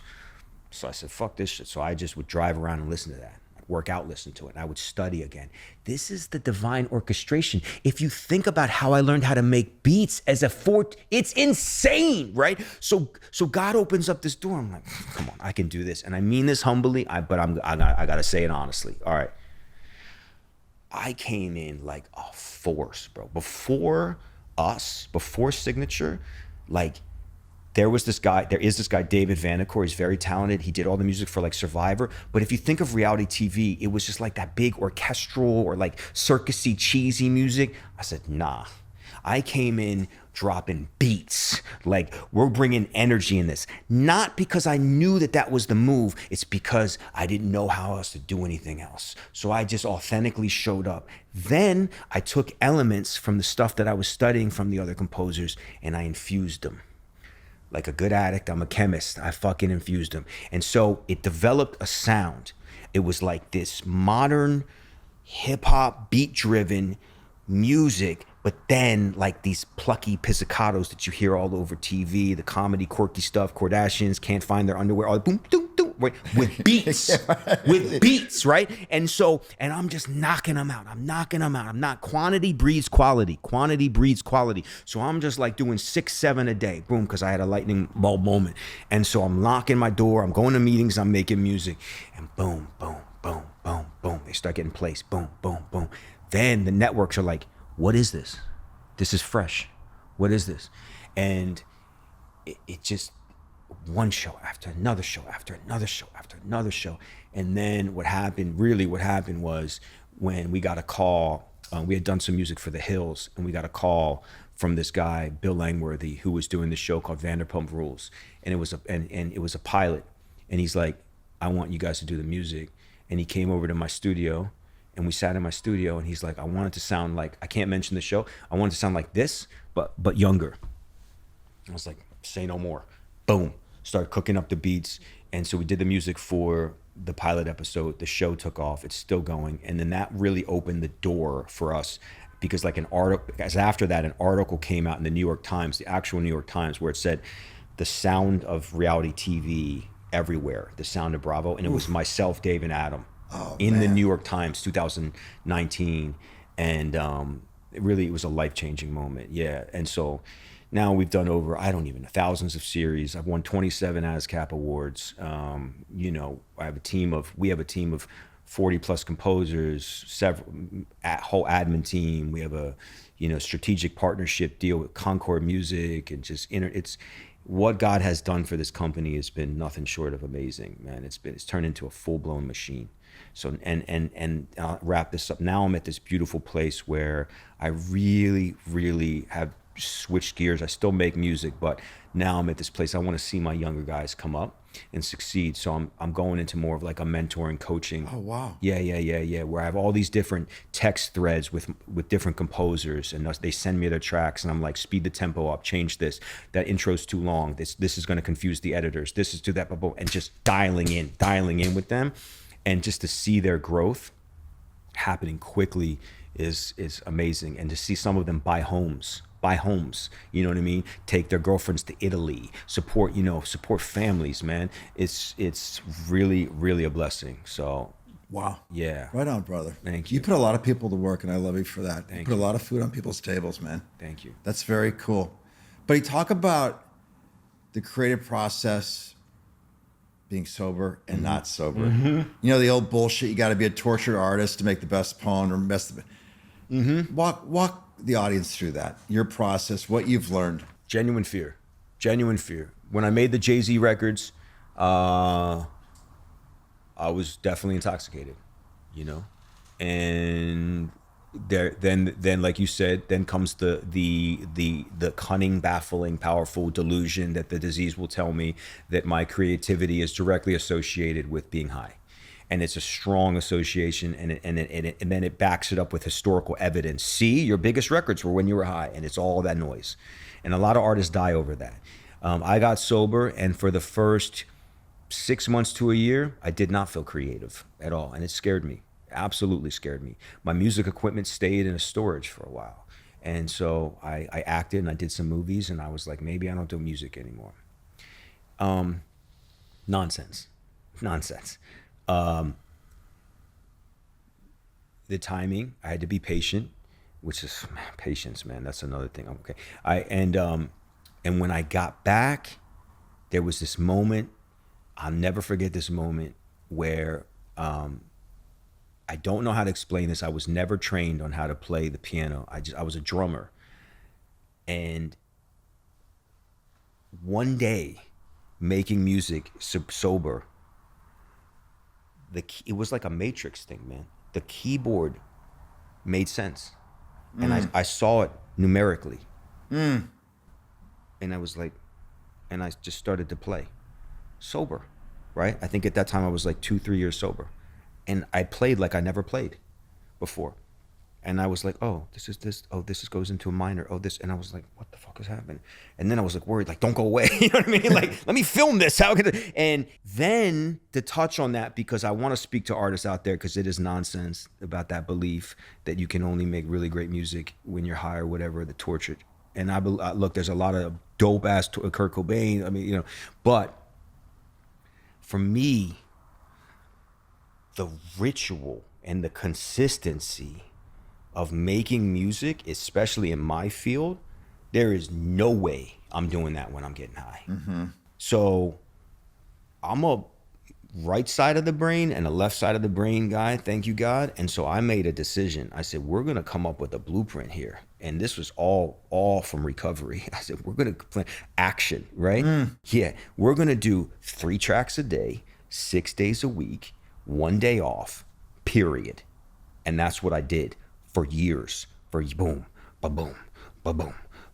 So I said, fuck this shit. So I just would drive around and listen to that. Work out, listen to it, and I would study again. This is the divine orchestration. If you think about how I learned how to make beats as it's insane, right? So God opens up this door. I'm like, come on, I can do this, and I mean this humbly. But I gotta say it honestly. All right, I came in like a force, bro. Before Signature, like. There is this guy, David Vanderpump. He's very talented. He did all the music for like Survivor. But if you think of reality TV, it was just like that big orchestral or like circusy, cheesy music. I said, nah. I came in dropping beats. Like, we're bringing energy in this. Not because I knew that was the move. It's because I didn't know how else to do anything else. So I just authentically showed up. Then I took elements from the stuff that I was studying from the other composers, and I infused them. Like a good addict, I'm a chemist. I fucking infused them. And so it developed a sound. It was like this modern hip hop beat driven music, but then like these plucky pizzicatos that you hear all over TV, the comedy, quirky stuff, Kardashians can't find their underwear, all the boom, doom, doom, with beats, right? And I'm just knocking them out. I'm not, quantity breeds quality. So I'm just like doing 6, 7 a day, boom, because I had a lightning bulb moment. And so I'm locking my door, I'm going to meetings, I'm making music, and boom, boom, boom, boom, boom. They start getting placed, boom, boom, boom. Then the networks are like, what is this? This is fresh. What is this? And it just, one show after another show after another show after another show. And then what happened was when we got a call, we had done some music for The Hills, and we got a call from this guy, Bill Langworthy, who was doing this show called Vanderpump Rules. And it was a pilot. And he's like, I want you guys to do the music. And he came over to my studio, and we sat in my studio, and he's like, I want it to sound like, I can't mention the show, I want it to sound like this, but younger. I was like, say no more. Boom. Start cooking up the beats. And so we did the music for the pilot episode. The show took off. It's still going. And then that really opened the door for us, because like an article came out in the New York Times, the actual New York Times, where it said the sound of reality TV everywhere, the sound of Bravo. And it was myself, Dave, and Adam the New York Times, 2019. And it was a life-changing moment. Yeah. And so now we've done over, thousands of series. I've won 27 ASCAP awards. We have a team of 40 plus composers, whole admin team. We have a, strategic partnership deal with Concord Music, and it's what God has done for this company has been nothing short of amazing, man. It's turned into a full-blown machine. So, and I'll wrap this up. Now I'm at this beautiful place where I really, really have switched gears. I still make music, but now I'm at this place. I want to see my younger guys come up and succeed. So I'm going into more of like a mentoring, coaching. Oh wow. Yeah. Where I have all these different text threads with different composers, and they send me their tracks, and I'm like, speed the tempo up, change this. That intro's too long. This is going to confuse the editors. This is to that, and just dialing in with them, and just to see their growth happening quickly is amazing. And to see some of them buy homes, you know what I mean? Take their girlfriends to Italy, support families, man. It's really, really a blessing. So, wow. Yeah. Right on, brother. Thank you. You put a lot of people to work, and I love you for that. Thank you put you. a lot of food on people's tables, man. Thank you. That's very cool. But you talk about the creative process, being sober and not sober. Mm-hmm. The old bullshit, you got to be a tortured artist to make the best poem or best. Mm-hmm. Walk the audience through that, your process, what you've learned. Genuine fear. When I made the Jay-Z records, I was definitely intoxicated, and then like you said, then comes the cunning, baffling, powerful delusion that the disease will tell me that my creativity is directly associated with being high. And it's a strong association, and then it backs it up with historical evidence. See, your biggest records were when you were high, and it's all that noise. And a lot of artists die over that. I got sober, and for the first 6 months to a year, I did not feel creative at all, and it scared me, absolutely scared me. My music equipment stayed in a storage for a while, and so I acted, and I did some movies, and I was like, maybe I don't do music anymore. Nonsense. The timing, I had to be patient, which is patience, man. That's another thing. Okay. And when I got back, there was this moment. I'll never forget this moment where I don't know how to explain this. I was never trained on how to play the piano. I was a drummer, and one day, making music sober. It was like a Matrix thing, man. The keyboard made sense. And I saw it numerically. And I was like, and I just started to play sober, right? I think at that time I was like 2-3 years sober. And I played like I never played before. And I was like, oh, this is this. Oh, this goes into a minor. Oh, this. And I was like, what the fuck is happening? And then I was like worried, like, don't go away. You know what I mean? Like, let me film this. How could it? And then to touch on that, because I want to speak to artists out there, because it is nonsense about that belief that you can only make really great music when you're high or whatever, the tortured. And look, there's a lot of dope ass Kurt Cobain. I mean, but for me, the ritual and the consistency of making music, especially in my field, there is no way I'm doing that when I'm getting high. Mm-hmm. So I'm a right side of the brain and a left side of the brain guy, thank you, God. And so I made a decision. I said, we're going to come up with a blueprint here. And this was all from recovery. I said, we're going to plan action, right? Yeah, we're going to do 3 tracks a day, 6 days a week, 1 day off, period. And that's what I did for years. For boom, ba-boom, ba-boom,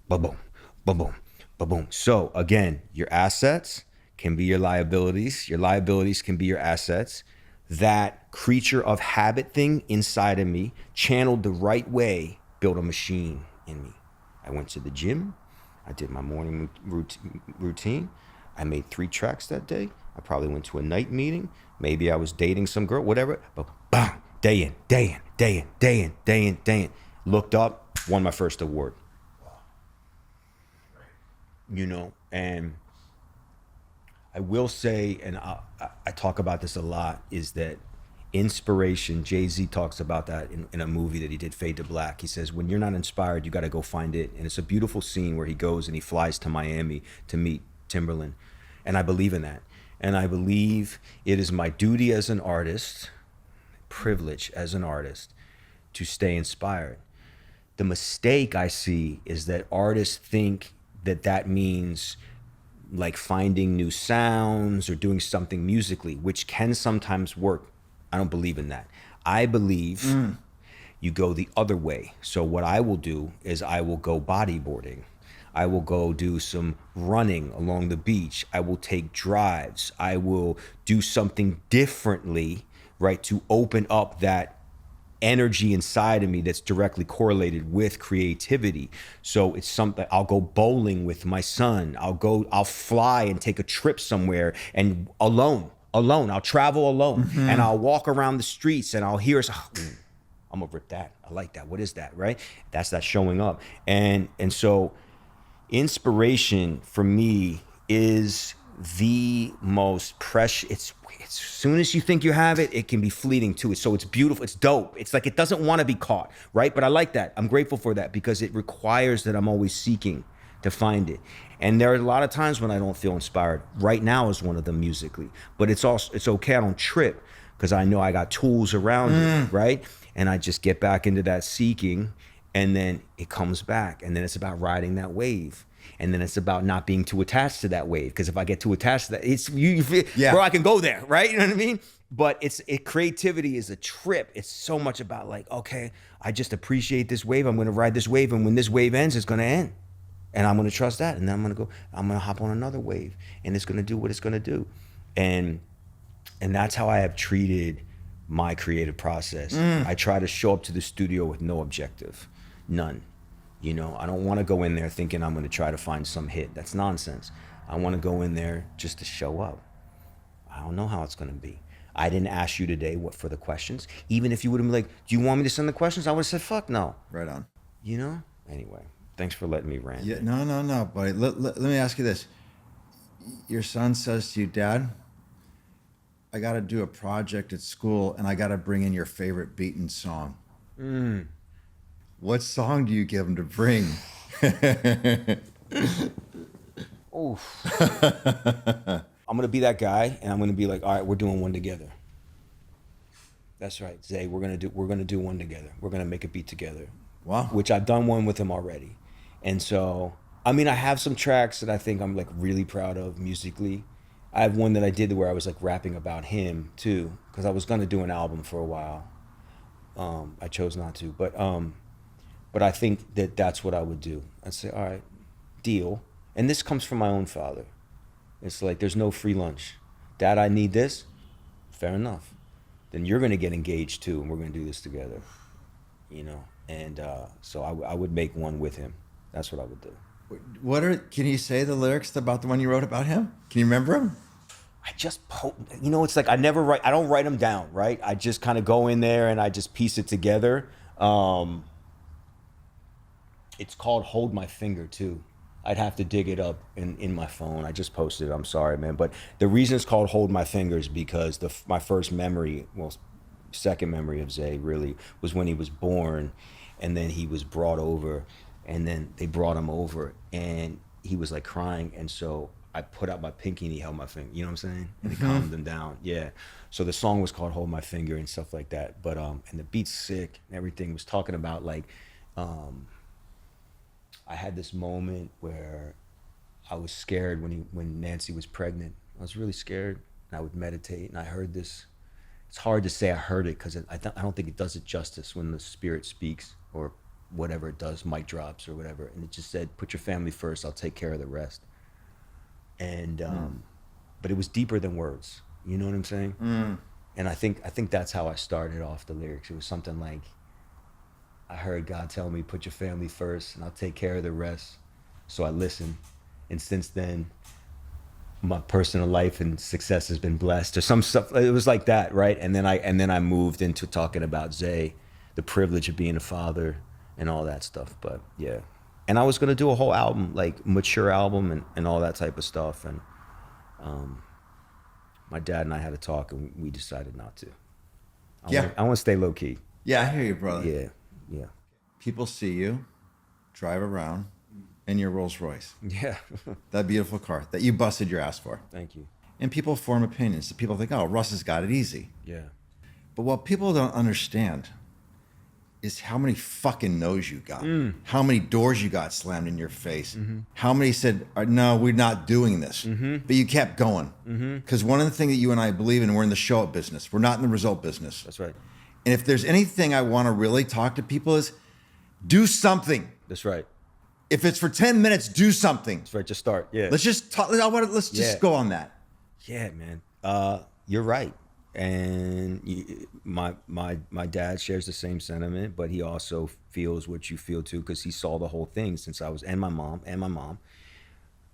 ba-boom, ba-boom, ba-boom. So again, your assets can be your liabilities. Your liabilities can be your assets. That creature of habit thing inside of me, channeled the right way, built a machine in me. I went to the gym. I did my morning routine. I made 3 tracks that day. I probably went to a night meeting. Maybe I was dating some girl, whatever. But bam, day in, day in, day in, day in, day in, day in. Looked up, won my first award. You know, and I will say, and I talk about this a lot, is that inspiration, Jay-Z talks about that in a movie that he did, Fade to Black. He says, when you're not inspired, you got to go find it. And it's a beautiful scene where he goes and he flies to Miami to meet Timberland. And I believe in that. And I believe it is my duty as an artist, privilege as an artist, to stay inspired. The mistake I see is that artists think that that means like finding new sounds or doing something musically, which can sometimes work. I don't believe in that. I believe you go the other way. So what I will do is I will go bodyboarding. I will go do some running along the beach. I will take drives. I will do something differently, right, to open up that energy inside of me that's directly correlated with creativity. So it's something, I'll go bowling with my son. I'll fly and take a trip somewhere and alone. I'll travel alone and I'll walk around the streets and I'll hear, I'm gonna rip that. I like that. What is that, right? That's that showing up. And so inspiration for me is the most precious. It's as soon as you think you have it, it can be fleeting too. So it's beautiful. It's dope. It's like it doesn't want to be caught, right? But I like that. I'm grateful for that because it requires that I'm always seeking to find it. And there are a lot of times when I don't feel inspired. Right now is one of them musically. But it's okay. I don't trip because I know I got tools around it, right? And I just get back into that seeking, and then it comes back, and then it's about riding that wave. And then it's about not being too attached to that wave. Because if I get too attached to that, it's bro, I can go there, right? You know what I mean? But creativity is a trip. It's so much about like, okay, I just appreciate this wave. I'm gonna ride this wave, and when this wave ends, it's gonna end. And I'm gonna trust that. And then I'm gonna hop on another wave, and it's gonna do what it's gonna do. And that's how I have treated my creative process. I try to show up to the studio with no objective, none. You know, I don't want to go in there thinking I'm going to try to find some hit. That's nonsense. I want to go in there just to show up. I don't know how it's going to be. I didn't ask you today for the questions. Even if you would have been like, do you want me to send the questions? I would have said, fuck no. Right on. You know? Anyway, thanks for letting me rant. Yeah, no, buddy. Let me ask you this. Your son says to you, Dad, I got to do a project at school and I got to bring in your favorite Beaton song. What song do you give him to bring? Oof. I'm gonna be that guy, and I'm gonna be like, all right, we're doing one together. That's right, Zay. We're gonna do one together. We're gonna make a beat together. Wow. Which I've done one with him already, and so I mean, I have some tracks that I think I'm like really proud of musically. I have one that I did where I was like rapping about him too, because I was gonna do an album for a while. I chose not to, but I think that that's what I would do. I'd say, all right, deal. And this comes from my own father. It's like, there's no free lunch. Dad, I need this. Fair enough. Then you're going to get engaged too, and we're going to do this together. You know? And so I would make one with him. That's what I would do. Can you say the lyrics about the one you wrote about him? Can you remember them? I just, it's like I don't write them down, right? I just kind of go in there and I just piece it together. It's called Hold My Finger too. I'd have to dig it up in my phone. I just posted it. I'm sorry, man. But the reason it's called Hold My Finger is because my first memory, well, second memory of Zay really was when he was born, and then he was brought over, and then they brought him over, and he was like crying, and so I put out my pinky and he held my finger. You know what I'm saying? And it calmed him down. Yeah. So the song was called Hold My Finger and stuff like that. But and the beat's sick and everything. Was talking about like I had this moment where I was scared when Nancy was pregnant. I was really scared, and I would meditate, and I heard this. It's hard to say I heard it because I don't think it does it justice when the spirit speaks or whatever it does, mic drops or whatever. And it just said, "Put your family first. I'll take care of the rest." And but it was deeper than words. You know what I'm saying? And I think that's how I started off the lyrics. It was something like, I heard God tell me, put your family first and I'll take care of the rest. So I listened. And since then, my personal life and success has been blessed or some stuff. It was like that, right? And then I moved into talking about Zay, the privilege of being a father and all that stuff. But yeah. And I was going to do a whole album, like mature album and all that type of stuff. And my dad and I had a talk and we decided not to. I want to stay low key. Yeah, I hear you, brother. Yeah. People see you drive around in your Rolls Royce. Yeah. That beautiful car that you busted your ass for. Thank you. And people form opinions. People think, oh, Russ has got it easy. Yeah. But what people don't understand is how many fucking no's you got. How many doors you got slammed in your face. How many said, no, we're not doing this. But you kept going. Because one of the things that you and I believe in, we're in the show-up business. We're not in the result business. That's right. And if there's anything I want to really talk to people is, do something. That's right. If it's for 10 minutes, do something. That's right. Just start. Yeah. Let's just talk. Let's just go on that. Yeah, man. You're right. And my dad shares the same sentiment, but he also feels what you feel too, because he saw the whole thing since I was, and my mom.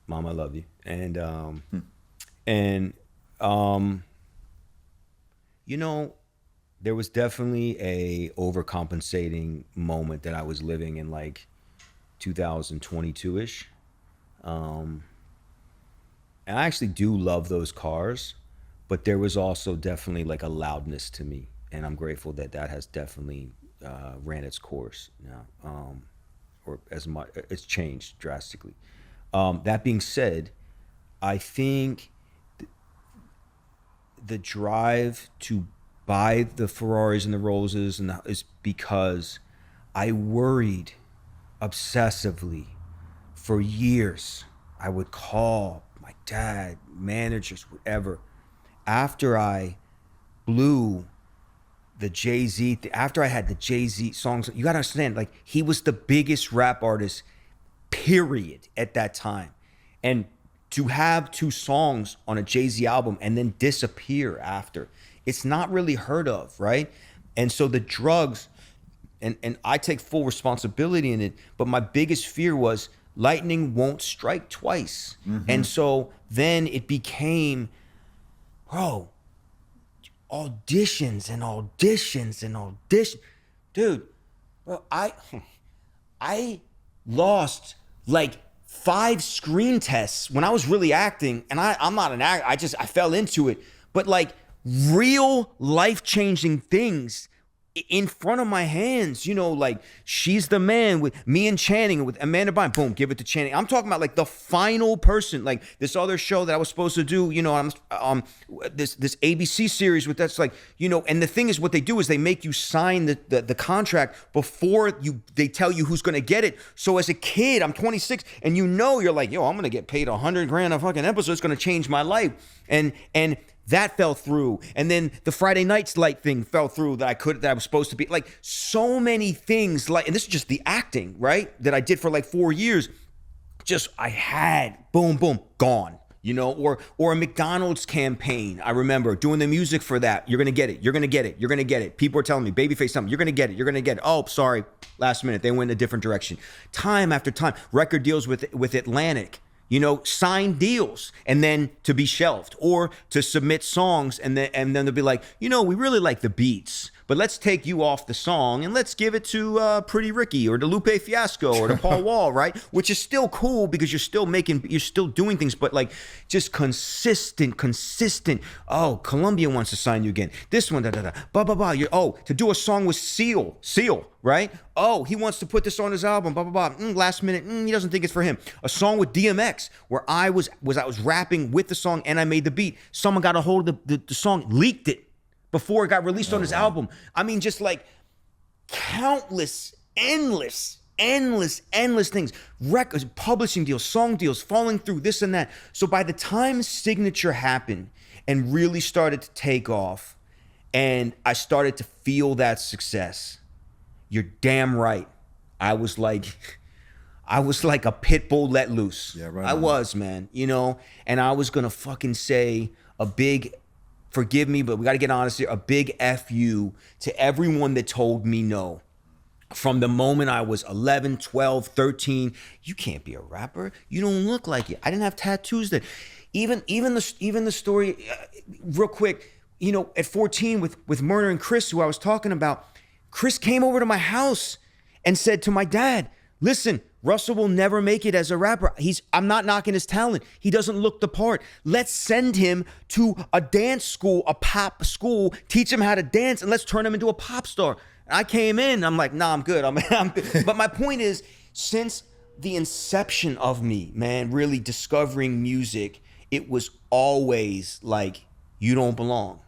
Mom, I love you. And you know, there was definitely a overcompensating moment that I was living in, like 2022-ish. And I actually do love those cars, but there was also definitely like a loudness to me. And I'm grateful that has definitely ran its course now, or as much, it's changed drastically. That being said, I think the drive to buy the Ferraris and the Rollses is because I worried obsessively for years. I would call my dad, managers, whatever, after I blew the Jay-Z, after I had the Jay-Z songs. You gotta understand, like, he was the biggest rap artist, period, at that time. And to have 2 songs on a Jay-Z album and then disappear after, it's not really heard of, right? And so the drugs, and I take full responsibility in it, but my biggest fear was lightning won't strike twice. And so then it became, bro, auditions and auditions and auditions. Dude, bro, I lost like 5 screen tests when I was really acting, and I'm not an actor, I fell into it, but like real life-changing things in front of my hands, you know, like She's the Man with me and Channing, with Amanda Bryant, boom, give it to Channing. I'm talking about like the final person, like this other show that I was supposed to do, you know, this ABC series with that's like, you know, and the thing is what they do is they make you sign the contract before they tell you who's gonna get it. So as a kid, I'm 26, and you know, you're like, yo, I'm gonna get paid $100,000 a fucking episode, it's gonna change my life. And that fell through. And then the Friday Nights Light thing fell through that I was supposed to be, like, so many things, like, and this is just the acting, right? That I did for like 4 years. Just, I had, boom, boom, gone, you know, or a McDonald's campaign. I remember doing the music for that. You're going to get it. You're going to get it. You're going to get it. People are telling me, Babyface something. You're going to get it. You're going to get it. Oh, sorry. Last minute. They went in a different direction. Time after time. Record deals with Atlantic. You know, sign deals and then to be shelved, or to submit songs and then they'll be like, you know, we really like the beats, but let's take you off the song and let's give it to Pretty Ricky or to Lupe Fiasco or to Paul Wall, right? Which is still cool because you're still doing things, but like just consistent. Oh, Columbia wants to sign you again. This one, blah, blah, blah. To do a song with Seal, right? Oh, he wants to put this on his album, blah, blah, blah. Last minute, he doesn't think it's for him. A song with DMX where I was rapping with the song and I made the beat. Someone got a hold of the song, leaked it before it got released on his album. I mean, just like countless, endless things. Records, publishing deals, song deals, falling through, this and that. So by the time Signature happened and really started to take off and I started to feel that success, you're damn right. I was like a pit bull let loose. Yeah, right. I was, man, and I was going to fucking say a big, forgive me, but we got to get honest here, a big F you to everyone that told me no. From the moment I was 11, 12, 13, you can't be a rapper. You don't look like it. I didn't have tattoos then. Even the story, real quick, at 14 with Murder and Chris, who I was talking about, Chris came over to my house and said to my dad, listen, Russell will never make it as a rapper. I'm not knocking his talent. He doesn't look the part. Let's send him to a dance school, a pop school, teach him how to dance, and let's turn him into a pop star. And I came in, I'm like, nah, I'm good. I'm good. But my point is, since the inception of me, man, really discovering music, it was always like, you don't belong.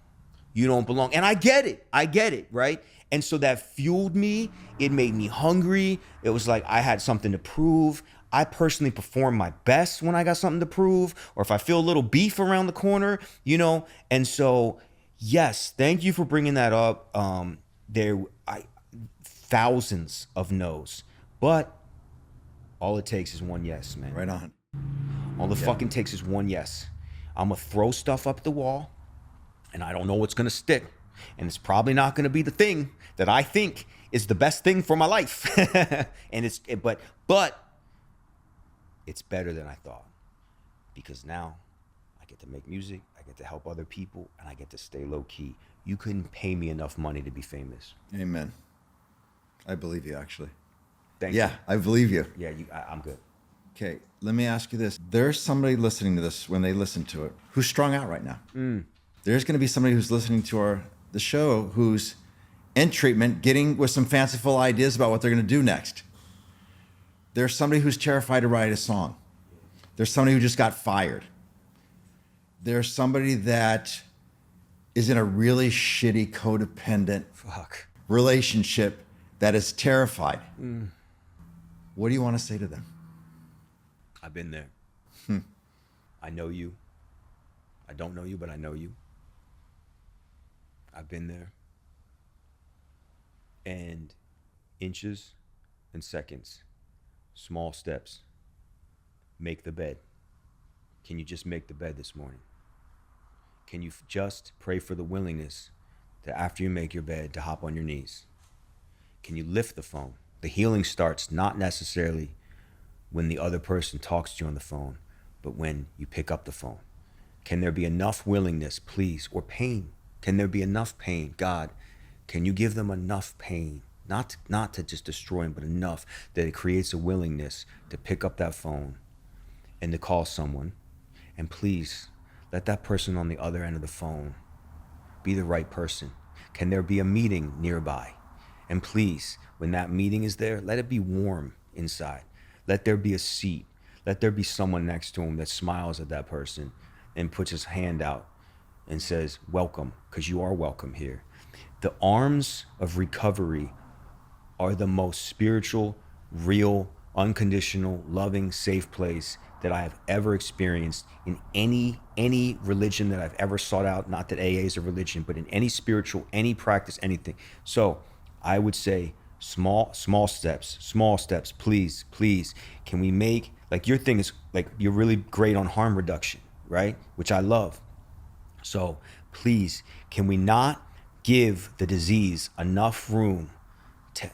You don't belong. And I get it, right? And so that fueled me. It made me hungry. It was like I had something to prove. I personally perform my best when I got something to prove, or if I feel a little beef around the corner, And so, yes, thank you for bringing that up. Thousands of no's, but all it takes is one yes, man. Right on. All it fucking takes is one yes. I'm gonna throw stuff up the wall, and I don't know what's gonna stick. And it's probably not going to be the thing that I think is the best thing for my life. But it's better than I thought, because now I get to make music, I get to help other people, and I get to stay low key. You couldn't pay me enough money to be famous. Amen. I believe you, actually. Thank you. Yeah, I believe you. Yeah, I'm good. Okay, let me ask you this. There's somebody listening to this when they listen to it who's strung out right now. There's going to be somebody who's listening to the show who's in treatment, getting with some fanciful ideas about what they're going to do next. There's somebody who's terrified to write a song. There's somebody who just got fired. There's somebody that is in a really shitty codependent relationship that is terrified. What do you want to say to them? I've been there. I know you. I don't know you, but I know you. I've been there. And inches and seconds, small steps, make the bed. Can you just make the bed this morning? Can you just pray for the willingness to, after you make your bed, to hop on your knees? Can you lift the phone? The healing starts not necessarily when the other person talks to you on the phone, but when you pick up the phone. Can there be enough willingness, please, or pain? Can there be enough pain? God, can you give them enough pain? Not to just destroy them, but enough that it creates a willingness to pick up that phone and to call someone. And please, let that person on the other end of the phone be the right person. Can there be a meeting nearby? And please, when that meeting is there, let it be warm inside. Let there be a seat. Let there be someone next to him that smiles at that person and puts his hand out and says, welcome, because you are welcome here. The arms of recovery are the most spiritual, real, unconditional, loving, safe place that I have ever experienced in any religion that I've ever sought out. Not that AA is a religion, but in any spiritual, any practice, anything. So I would say small steps, please. Can we make, like your thing is, like you're really great on harm reduction, right? Which I love. So please, can we not give the disease enough room to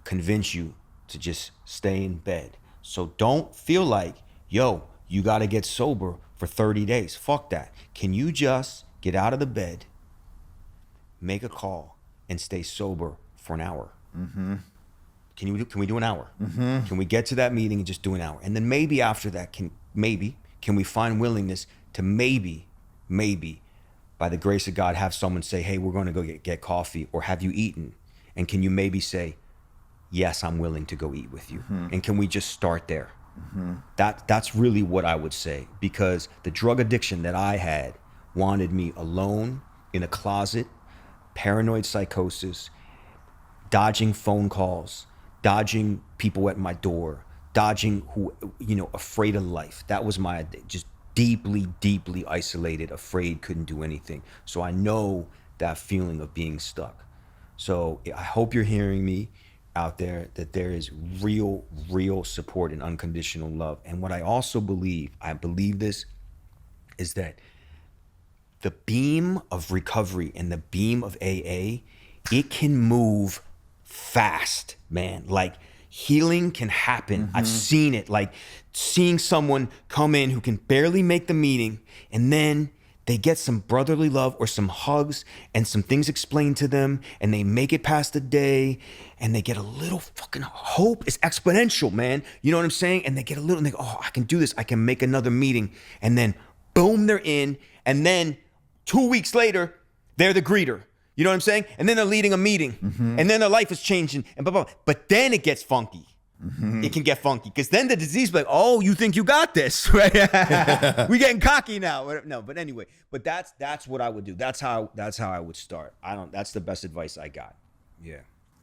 convince you to just stay in bed? So don't feel like, yo, you got to get sober for 30 days. Fuck that. Can you just get out of the bed, make a call, and stay sober for an hour. Can we do an hour? Can we get to that meeting and just do an hour? And then maybe after that, can we find willingness to maybe, by the grace of God, have someone say, hey, we're going to go get coffee, or have you eaten? And can you maybe say, yes, I'm willing to go eat with you? And can we just start there? That's really what I would say, because the drug addiction that I had wanted me alone in a closet, paranoid psychosis, dodging phone calls, dodging people at my door, dodging afraid of life. That was my, just deeply, deeply isolated, afraid, couldn't do anything. So I know that feeling of being stuck. So I hope you're hearing me out there, that there is real support and unconditional love. And what I also believe, this, is that the beam of recovery and the beam of AA, it can move fast, man. Like, healing can happen. I've seen it, like seeing someone come in who can barely make the meeting, and then they get some brotherly love or some hugs and some things explained to them, and they make it past the day, and they get a little fucking hope. It's exponential, man. You know what I'm saying? And they get a little, and they go, oh, I can do this. I can make another meeting. And then boom, they're in. And then 2 weeks later, they're the greeter. You know what I'm saying? And then they're leading a meeting, and then their life is changing, and blah, blah, blah. But then it gets funky. It can get funky, because then the disease be like, oh, you think you got this, right? We getting cocky now. No, but anyway, but that's what I would do. That's how I would start. That's the best advice I got. Yeah.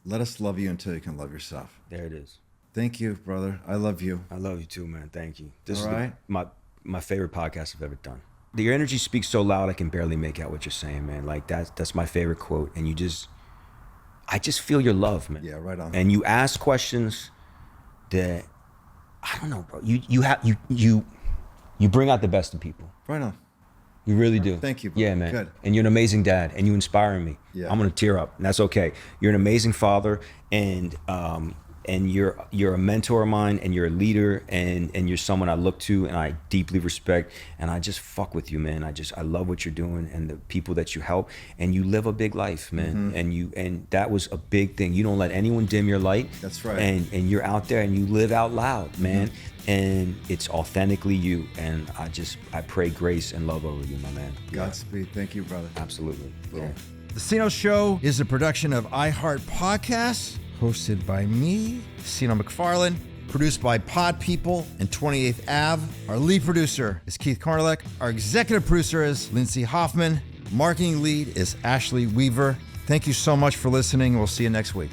Let us love you until you can love yourself. There it is. Thank you, brother. I love you. I love you too, man. Thank you. This All right. is my favorite podcast I've ever done. Your energy speaks so loud I can barely make out what you're saying, man. Like, that's my favorite quote. And I just feel your love, man. Yeah, right on. And you ask questions that, I don't know, bro. You bring out the best in people. Right on. You really do. Thank you, bro. Yeah, man. Good. And you're an amazing dad, and you inspire me. Yeah. I'm gonna tear up, and that's okay. You're an amazing father, and you're a mentor of mine, and you're a leader, and you're someone I look to and I deeply respect, and I just fuck with you, man. I love what you're doing and the people that you help, and you live a big life, man. And that was a big thing. You don't let anyone dim your light. That's right. And you're out there and you live out loud, man. And it's authentically you, and I pray grace and love over you, my man. Godspeed. Thank you, brother. Absolutely. Yeah. The Seano Show is a production of iHeart Podcasts, hosted by me, Seano McFarland, produced by Pod People and 28th Ave. Our lead producer is Keith Kornelek. Our executive producer is Lindsay Hoffman. Marketing lead is Ashley Weaver. Thank you so much for listening. We'll see you next week.